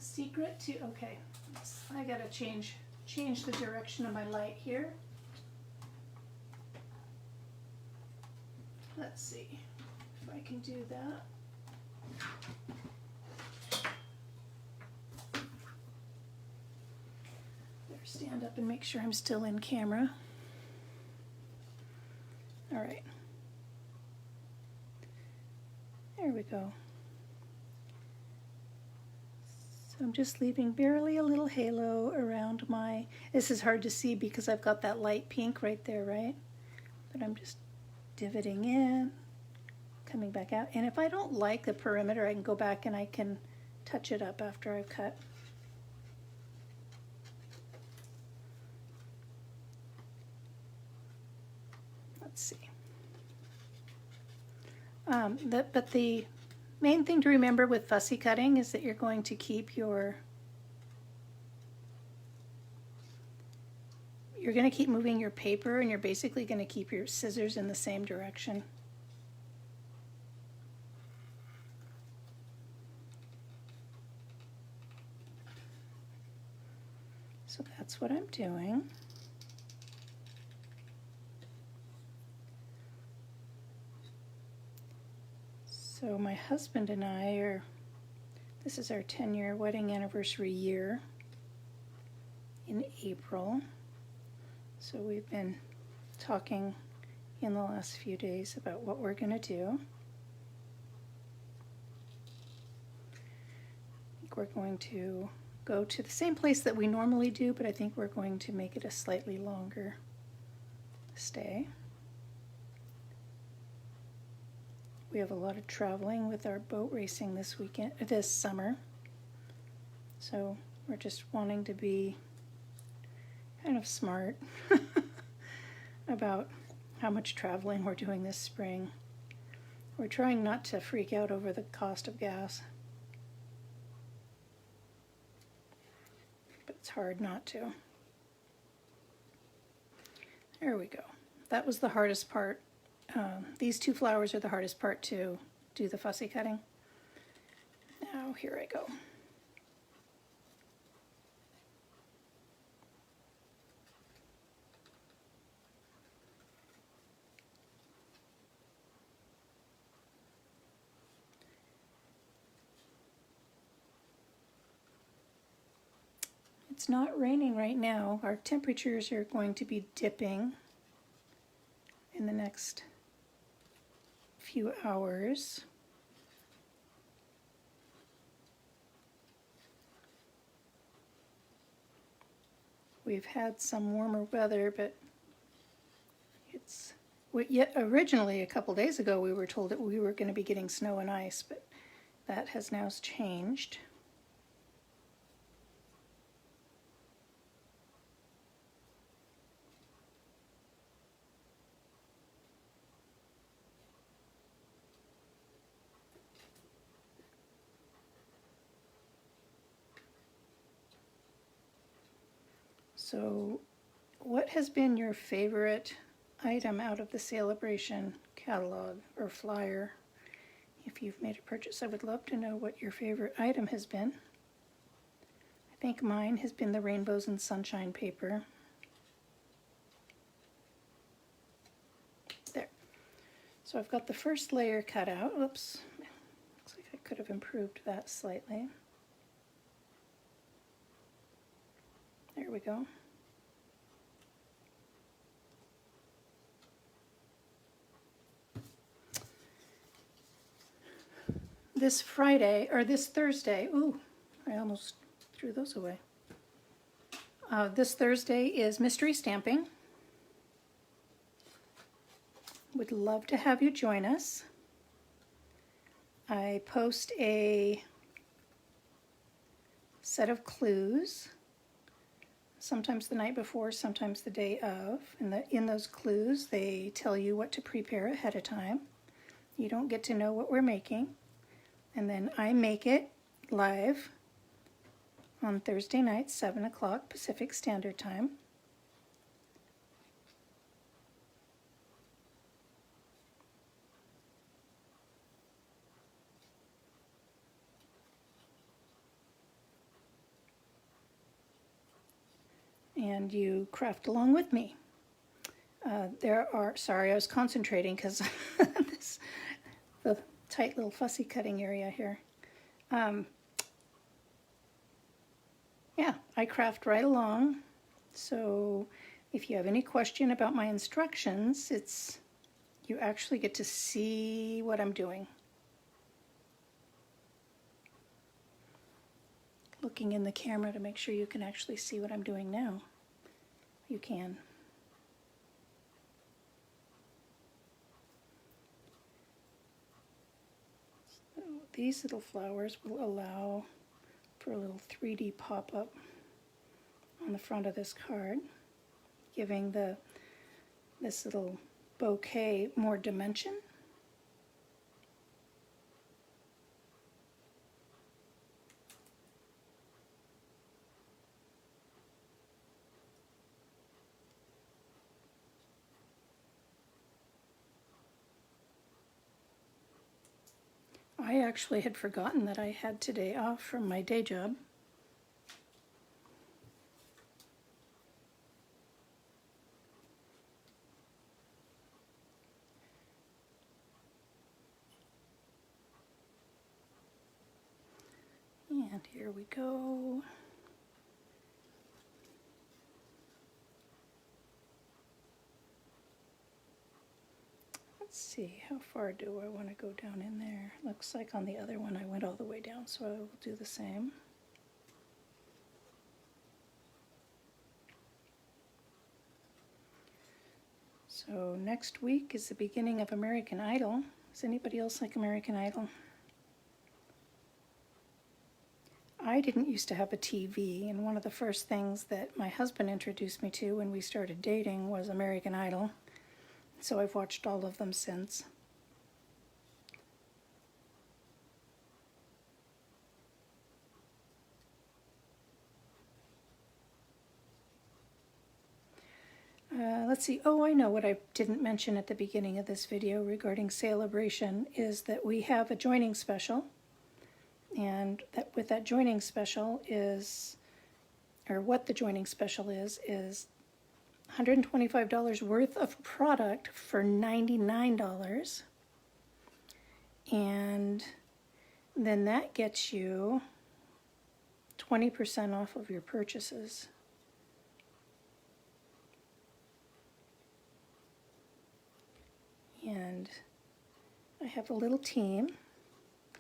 secret to, okay, I gotta change the direction of my light here. Let's see if I can do that. Better stand up and make sure I'm still in camera. All right. There we go. So I'm just leaving barely a little halo around my, this is hard to see because I've got that light pink right there, right? But I'm just divoting in, coming back out. And if I don't like the perimeter, I can go back and I can touch it up after I've cut. Let's see. But the main thing to remember with fussy cutting is that you're going to keep you're going to keep moving your paper, and you're basically going to keep your scissors in the same direction. So that's what I'm doing. So my husband and I this is our 10-year wedding anniversary year in April. So we've been talking in the last few days about what we're going to do. I think we're going to go to the same place that we normally do, but I think we're going to make it a slightly longer stay. We have a lot of traveling with our boat racing this summer. So we're just wanting to be kind of smart about how much traveling we're doing this spring. We're trying not to freak out over the cost of gas, but it's hard not to. There we go. That was the hardest part. These two flowers are the hardest part to do the fussy cutting. Now here I go. It's not raining right now. Our temperatures are going to be dipping in the next few hours. We've had some warmer weather, but originally a couple days ago we were told that we were going to be getting snow and ice, but that has now changed. So what has been your favorite item out of the Celebration catalog or flyer? If you've made a purchase, I would love to know what your favorite item has been. I think mine has been the Rainbows and Sunshine paper. There. So I've got the first layer cut out. Oops. Looks like I could have improved that slightly. There we go. This Friday, or this Thursday, ooh, I almost threw those away. This Thursday is mystery stamping. Would love to have you join us. I post a set of clues, sometimes the night before, sometimes the day of. And in those clues, they tell you what to prepare ahead of time. You don't get to know what we're making. And then I make it live on Thursday night, 7 o'clock Pacific Standard Time. and you craft along with me. Sorry, I was concentrating because the tight little fussy cutting area here. Yeah, I craft right along. So if you have any question about my instructions, you actually get to see what I'm doing. Looking in the camera to make sure you can actually see what I'm doing now. You can. So these little flowers will allow for a little 3D pop-up on the front of this card, giving this little bouquet more dimension. I actually had forgotten that I had today off from my day job. And here we go. Let's see, how far do I want to go down in there? Looks like on the other one I went all the way down, so I will do the same. So next week is the beginning of American Idol. Does anybody else like American Idol? I didn't used to have a TV, and one of the first things that my husband introduced me to when we started dating was American Idol. So I've watched all of them since. Let's see. Oh, I know what I didn't mention at the beginning of this video regarding Celebration is that we have a joining special. And with that joining special what the joining special is $125 worth of product for $99. And then that gets you 20% off of your purchases. And I have a little team.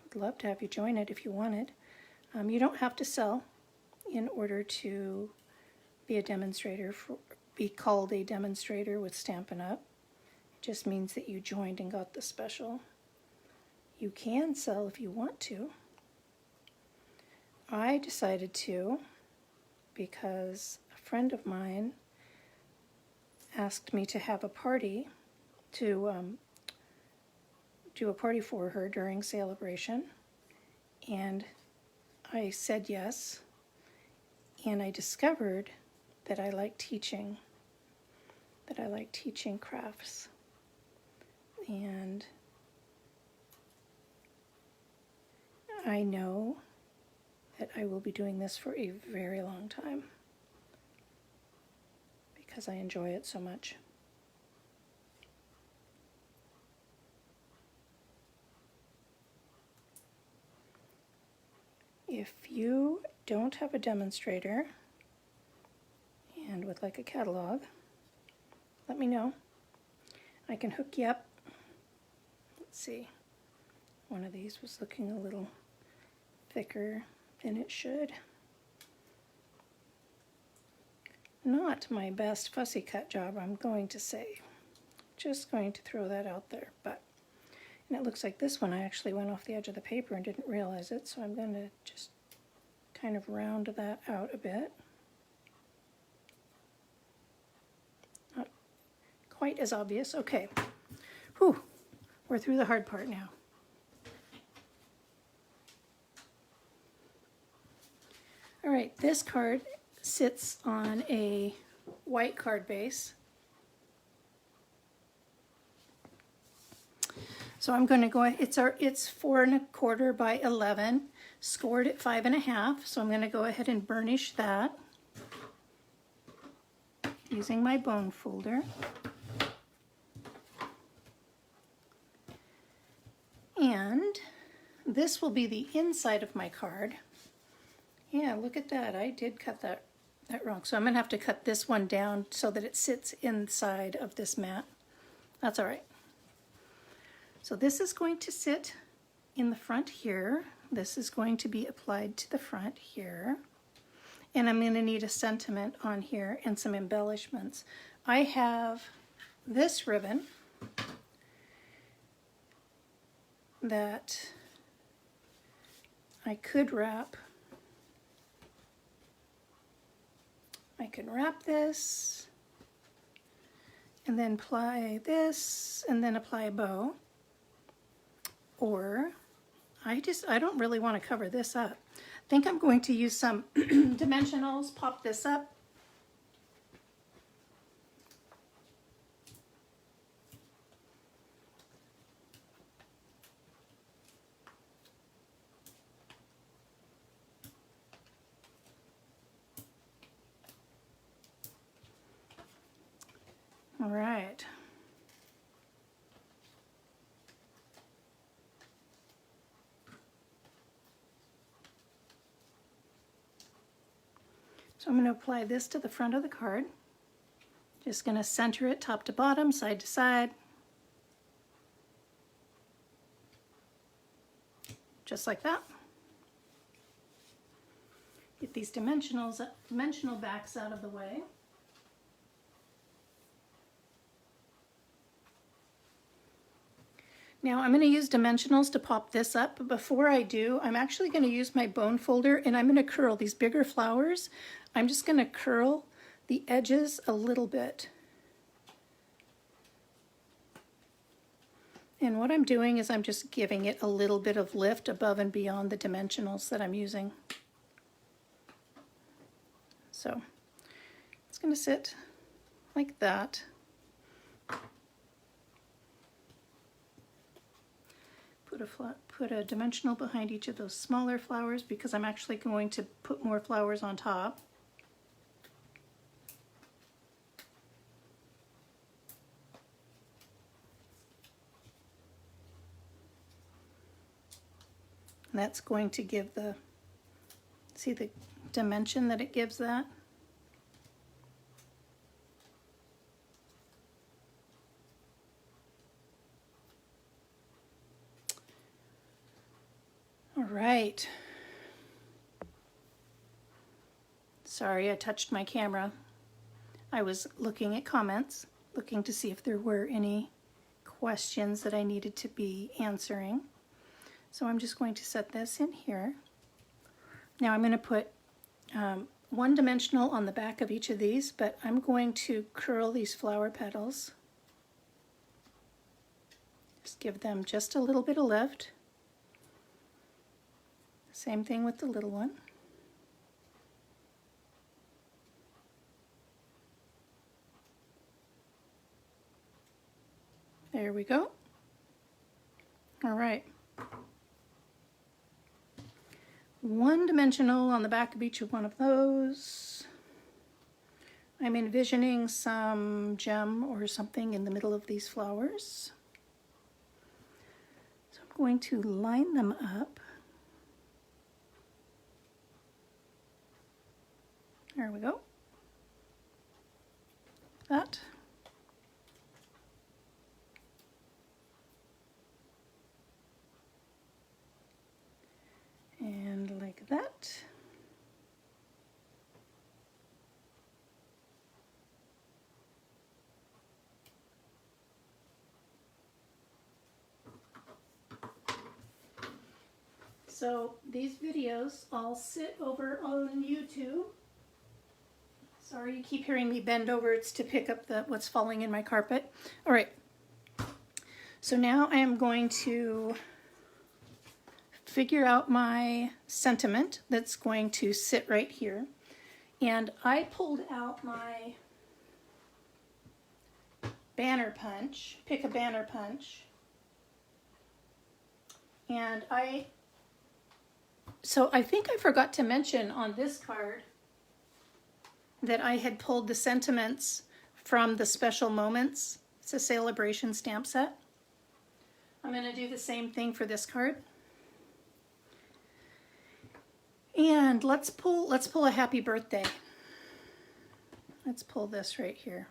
I'd love to have you join it if you wanted. You don't have to sell in order to be a demonstrator, be called a demonstrator with Stampin' Up. It just means that you joined and got the special. You can sell if you want to. I decided to because a friend of mine asked me to have a party to do a party for her during Celebration, and I said yes, and I discovered that I like teaching, crafts, and I know that I will be doing this for a very long time because I enjoy it so much. If you don't have a demonstrator and would like a catalog, let me know. I can hook you up. Let's see. One of these was looking a little thicker than it should. Not my best fussy cut job, I'm going to say. Just going to throw that out there. And it looks like this one I actually went off the edge of the paper and didn't realize it, so I'm going to just kind of round that out a bit. Not quite as obvious. Okay. Whew. We're through the hard part now. All right, this card sits on a white card base. So I'm going to go, it's 4 1/4 by 11, scored at 5 1/2. So I'm going to go ahead and burnish that. using my bone folder. And this will be the inside of my card. Yeah, look at that. I did cut that wrong. So I'm going to have to cut this one down so that it sits inside of this mat. That's all right. So this is going to sit in the front here. This is going to be applied to the front here. And I'm going to need a sentiment on here and some embellishments. I have this ribbon that I could wrap. I can wrap this and then apply this and then apply a bow. Or I don't really want to cover this up. I think I'm going to use some dimensionals, pop this up. All right. So I'm going to apply this to the front of the card. Just going to center it top to bottom, side to side. Just like that. Get these dimensional backs out of the way. Now I'm going to use dimensionals to pop this up, but before I do, I'm actually going to use my bone folder and I'm going to curl these bigger flowers. I'm just going to curl the edges a little bit. And what I'm doing is I'm just giving it a little bit of lift above and beyond the dimensionals that I'm using. So it's going to sit like that. Put a dimensional behind each of those smaller flowers because I'm actually going to put more flowers on top. And that's going to give see the dimension that it gives that? All right. Sorry, I touched my camera. I was looking at comments, looking to see if there were any questions that I needed to be answering. So I'm just going to set this in here. Now I'm going to put one dimensional on the back of each of these, but I'm going to curl these flower petals. Just give them just a little bit of lift. Same thing with the little one. There we go. All right. One dimensional on the back of each of one of those. I'm envisioning some gem or something in the middle of these flowers. So I'm going to line them up. There we go. That. And like that. So these videos all sit over on YouTube. Sorry, you keep hearing me bend over. It's to pick up what's falling in my carpet. All right. So now I am going to figure out my sentiment that's going to sit right here. And I pulled out my banner punch, pick a banner punch. And so I think I forgot to mention on this card, that I had pulled the sentiments from the Special Moments. It's a celebration stamp set. I'm going to do the same thing for this card. And let's pull a happy birthday. Let's pull this right here.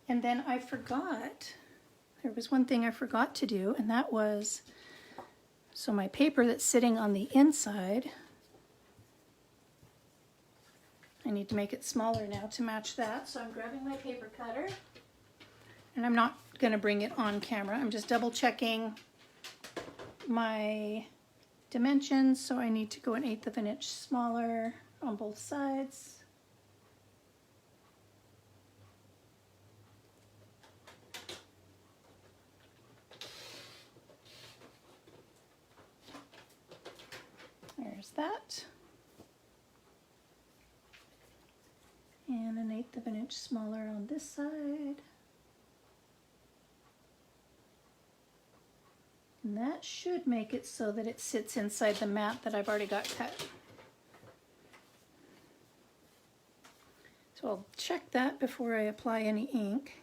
And then I forgot, there was one thing I forgot to do, and that was, so my paper that's sitting on the inside, I need to make it smaller now to match that. So I'm grabbing my paper cutter, and I'm not going to bring it on camera. I'm just double checking my dimensions. So I need to go 1/8 of an inch smaller on both sides. There's that. And 1/8 of an inch smaller on this side. And that should make it so that it sits inside the mat that I've already got cut. So I'll check that before I apply any ink.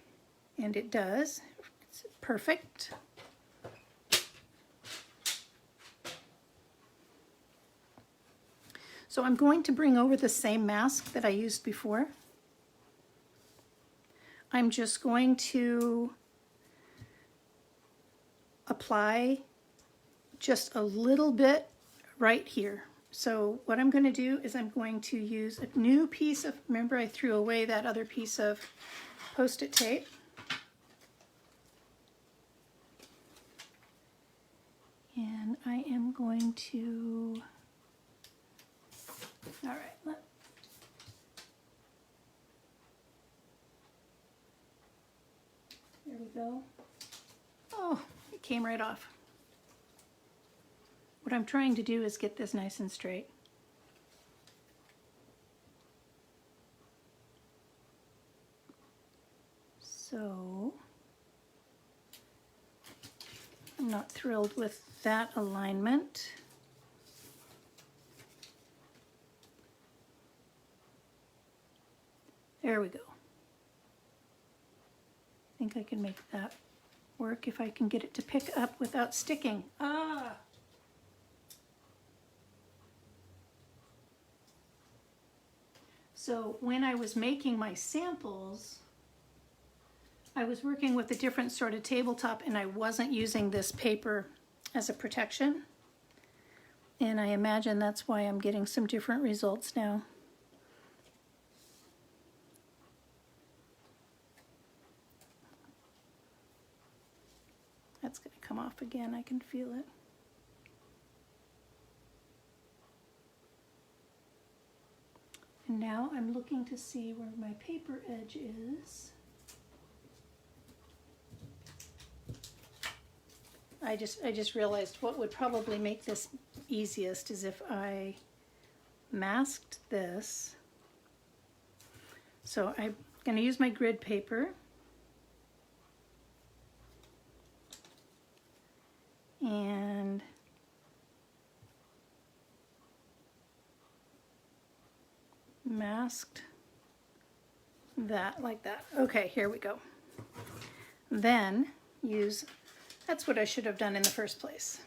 And it does. It's perfect. So I'm going to bring over the same mask that I used before. I'm just going to apply just a little bit right here. So what I'm going to do is I'm going to use a new piece of, remember I threw away that other piece of Post-it tape. And I am going to, all right, there we go. Oh, it came right off. What I'm trying to do is get this nice and straight. So, I'm not thrilled with that alignment. There we go. I think I can make that work if I can get it to pick up without sticking. Ah! So when I was making my samples, I was working with a different sort of tabletop and I wasn't using this paper as a protection. And I imagine that's why I'm getting some different results now. That's going to come off again, I can feel it. And now I'm looking to see where my paper edge is. I just realized what would probably make this easiest is if I masked this. So I'm going to use my grid paper. And masked that like that. Okay, here we go. Then use, that's what I should have done in the first place.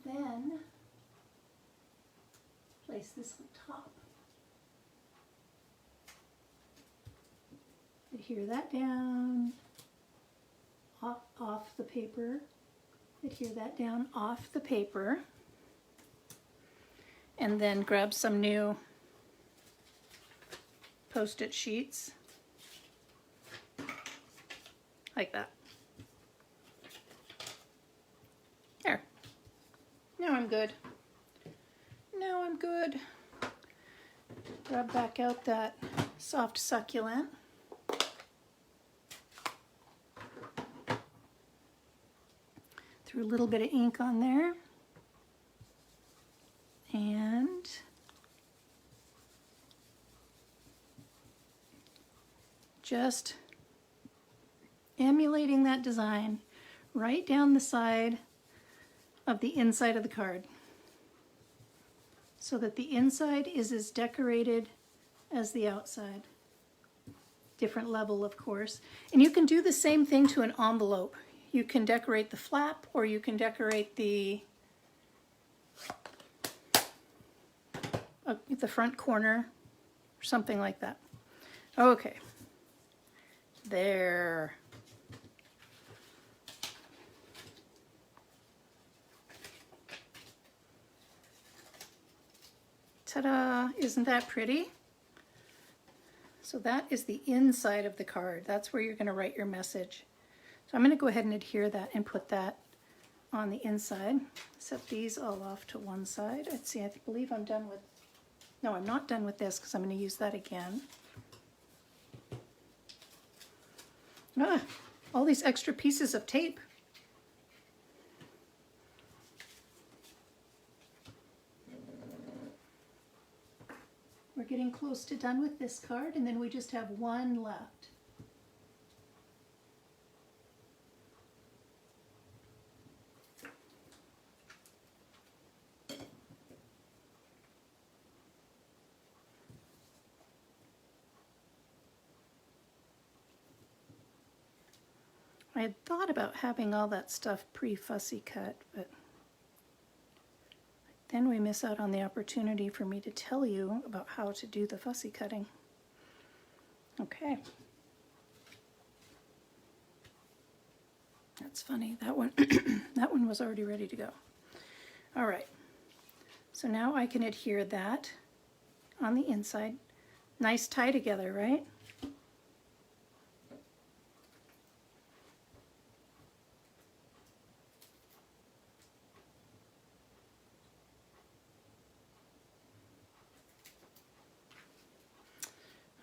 Then place this on top. Adhere that down, off the paper. Adhere that down off the paper. And then grab some new Post-it sheets, like that. There. Now I'm good. Now I'm good. Rub back out that soft succulent. Threw a little bit of ink on there. And just emulating that design right down the side of the inside of the card. so that the inside is as decorated as the outside. Different level, of course. And you can do the same thing to an envelope. You can decorate the flap, or you can decorate the front corner, or something like that. Okay. There. Ta-da! Isn't that pretty? So that is the inside of the card. That's where you're going to write your message. So I'm going to go ahead and adhere that and put that on the inside. Set these all off to one side. Let's see, I believe I'm done with... No, I'm not done with this because I'm going to use that again. Ah, all these extra pieces of tape. We're getting close to done with this card, and then we just have one left. I had thought about having all that stuff pre-fussy cut, but then we miss out on the opportunity for me to tell you about how to do the fussy cutting. Okay. That's funny. That one, that one was already ready to go. All right. So now I can adhere that on the inside. Nice tie together, right?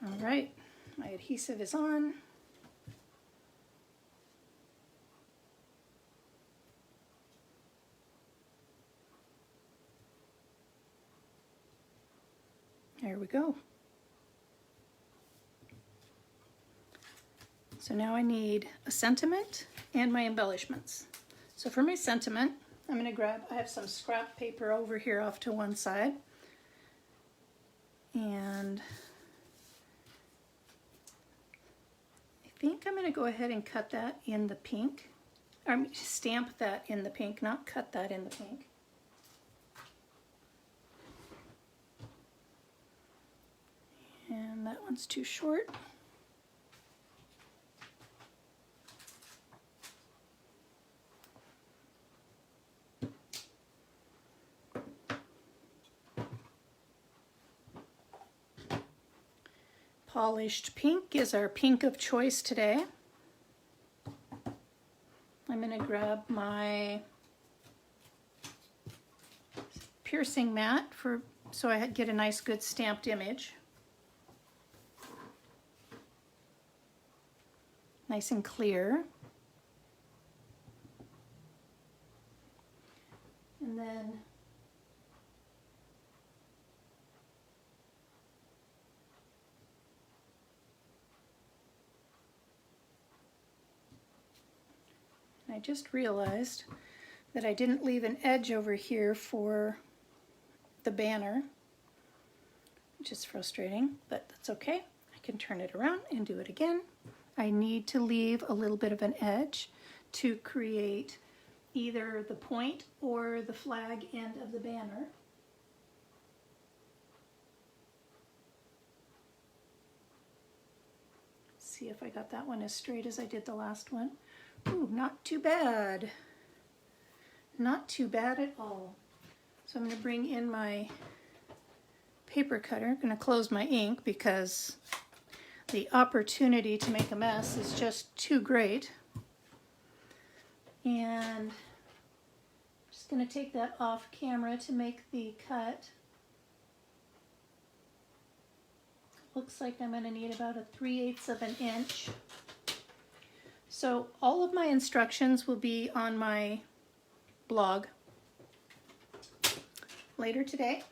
All right, my adhesive is on. There we go. So now I need a sentiment and my embellishments. So for my sentiment, I'm going to grab, I have some scrap paper over here off to one side. And I think I'm going to go ahead and cut that in the pink. Or stamp that in the pink, not cut that in the pink. And that one's too short. Polished pink is our pink of choice today. I'm going to grab my piercing mat so I get a nice good stamped image. Nice and clear. And then I just realized that I didn't leave an edge over here for the banner, which is frustrating, but that's okay. I can turn it around and do it again. I need to leave a little bit of an edge to create either the point or the flag end of the banner. See if I got that one as straight as I did the last one. Ooh, not too bad. Not too bad at all. So I'm going to bring in my paper cutter. I'm going to close my ink because the opportunity to make a mess is just too great. And I'm just going to take that off camera to make the cut. Looks like I'm going to need about a 3/8 of an inch. So all of my instructions will be on my blog later today.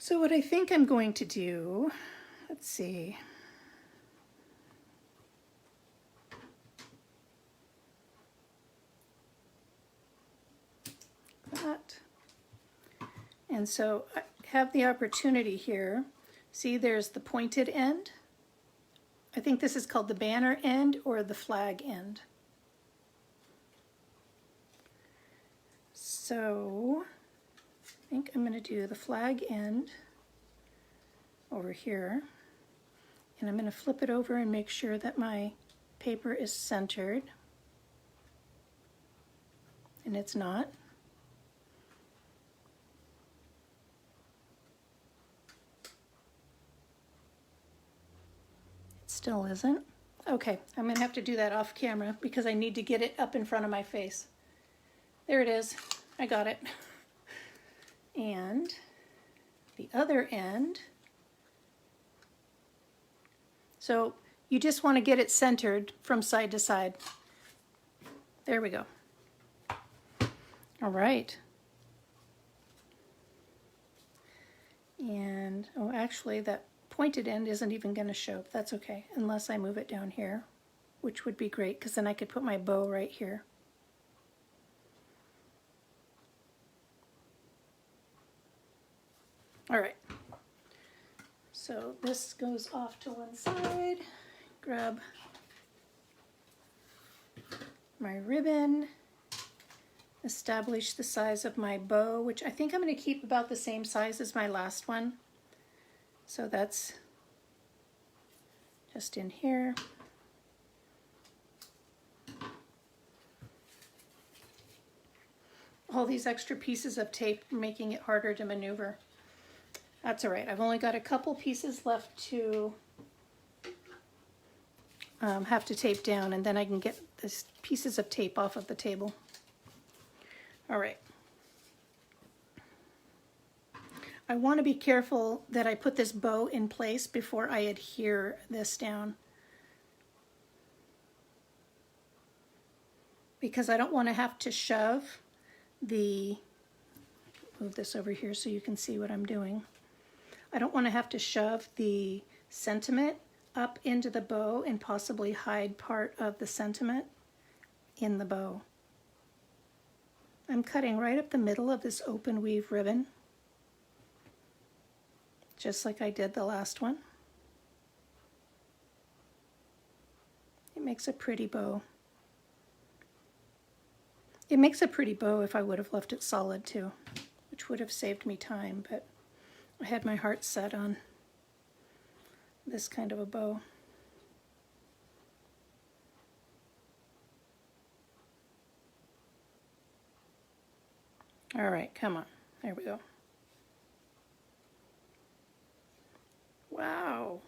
So what I think I'm going to do, let's see. That. And so I have the opportunity here. See, there's the pointed end. I think this is called the banner end or the flag end. So I think I'm going to do the flag end over here. And I'm going to flip it over and make sure that my paper is centered. And it's not. It still isn't. Okay, I'm going to have to do that off camera because I need to get it up in front of my face. There it is. I got it. And the other end. So you just want to get it centered from side to side. There we go. All right. And, oh, actually that pointed end isn't even going to show. That's okay, unless I move it down here, which would be great because then I could put my bow right here. All right. So this goes off to one side. Grab my ribbon. Establish the size of my bow, which I think I'm going to keep about the same size as my last one. So that's just in here. All these extra pieces of tape are making it harder to maneuver. That's all right. I've only got a couple pieces left to have to tape down, and then I can get these pieces of tape off of the table. All right. I want to be careful that I put this bow in place before I adhere this down, because I don't want to have to shove the, move this over here so you can see what I'm doing. I don't want to have to shove the sentiment up into the bow and possibly hide part of the sentiment in the bow. I'm cutting right up the middle of this open weave ribbon, just like I did the last one. It makes a pretty bow. It makes a pretty bow if I would have left it solid too, which would have saved me time, but I had my heart set on this kind of a bow. All right, come on. There we go. Wow.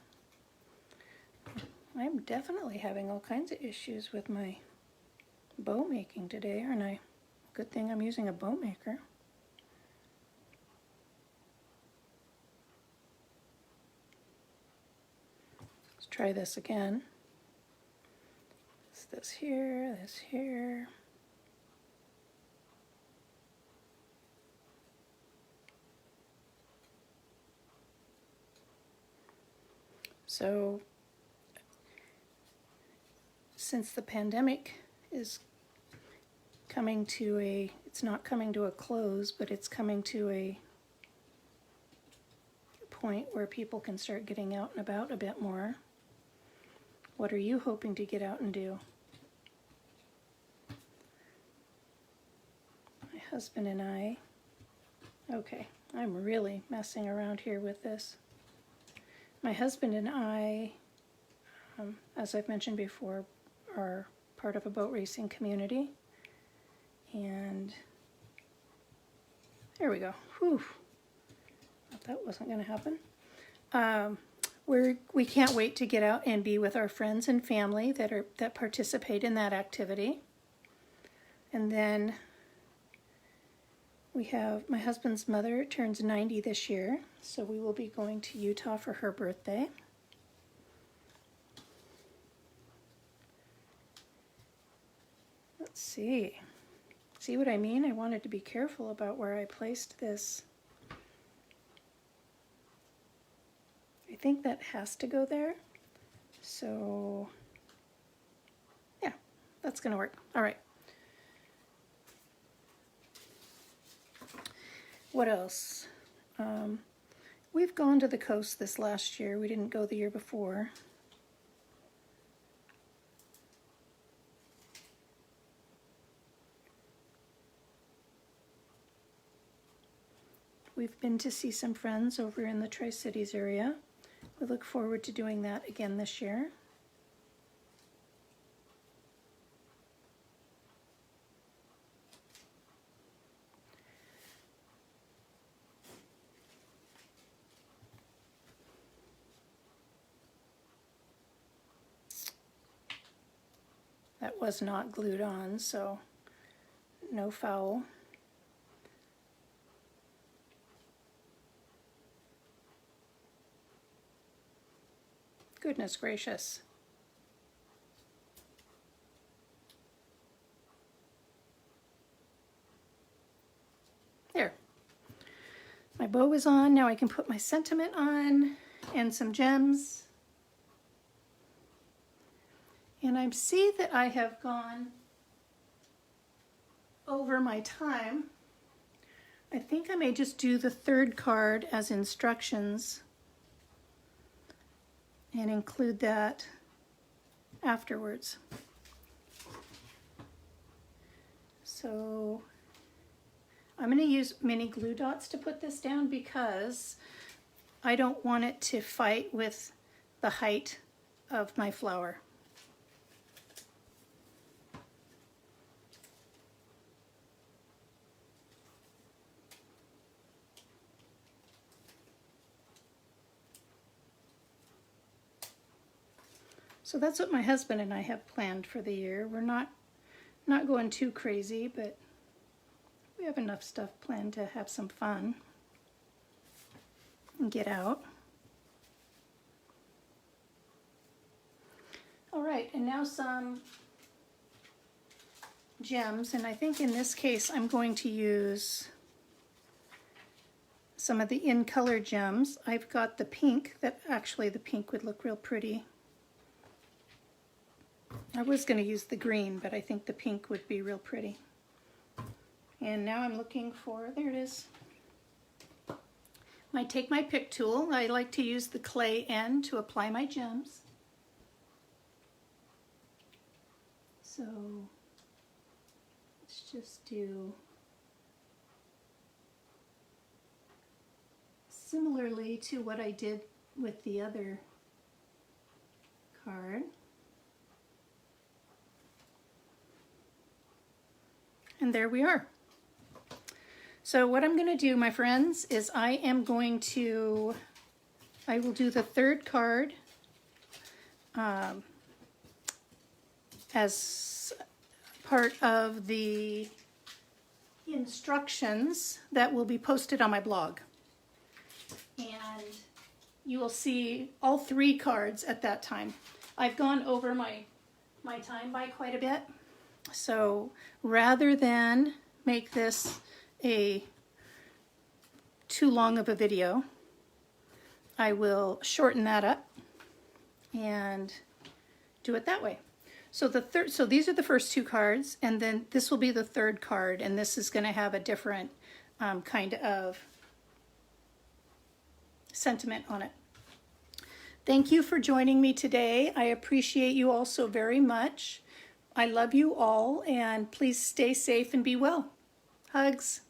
I'm definitely having all kinds of issues with my bow making today, aren't I? Good thing I'm using a bow maker. Let's try this again. It's this here, this here. So, since the pandemic is coming to it's not coming to a close, but it's coming to a point where people can start getting out and about a bit more. What are you hoping to get out and do? My husband and I, okay, I'm really messing around here with this. My husband and I, as I've mentioned before, are part of a boat racing community. And there we go. Whew. Thought that wasn't going to happen. We can't wait to get out and be with our friends and family that participate in that activity. And then we have my husband's mother turns 90 this year, so we will be going to Utah for her birthday. Let's see. See what I mean? I wanted to be careful about where I placed this think that has to go there. So yeah, that's gonna work. All right. What else? We've gone to the coast this last year. We didn't go the year before. We've been to see some friends over in the Tri-Cities area. We look forward to doing that again this year. That was not glued on, so no foul. Goodness gracious. There. My bow is on. Now I can put my sentiment on and some gems. And I see that I have gone over my time. I think I may just do the third card as instructions and include that afterwards. So I'm going to use mini glue dots to put this down because I don't want it to fight with the height of my flower. So that's what my husband and I have planned for the year. We're not going too crazy, but we have enough stuff planned to have some fun and get out. All right, and now some gems, and I think in this case I'm going to use some of the in color gems. I've got the pink, that actually the pink would look real pretty. I was going to use the green, but I think the pink would be real pretty. And now I'm looking for, there it is. I take my pick tool. I like to use the clay end to apply my gems. So let's just do similarly to what I did with the other card. And there we are. So what I'm going to do, my friends, is I will do the third card as part of the instructions that will be posted on my blog. And you will see all three cards at that time. I've gone over my time by quite a bit. So rather than make this too long of a video, I will shorten that up and do it that way. So these are the first two cards, and then this will be the third card, and this is going to have a different kind of sentiment on it. Thank you for joining me today. I appreciate you all so very much. I love you all, and please stay safe and be well. Hugs.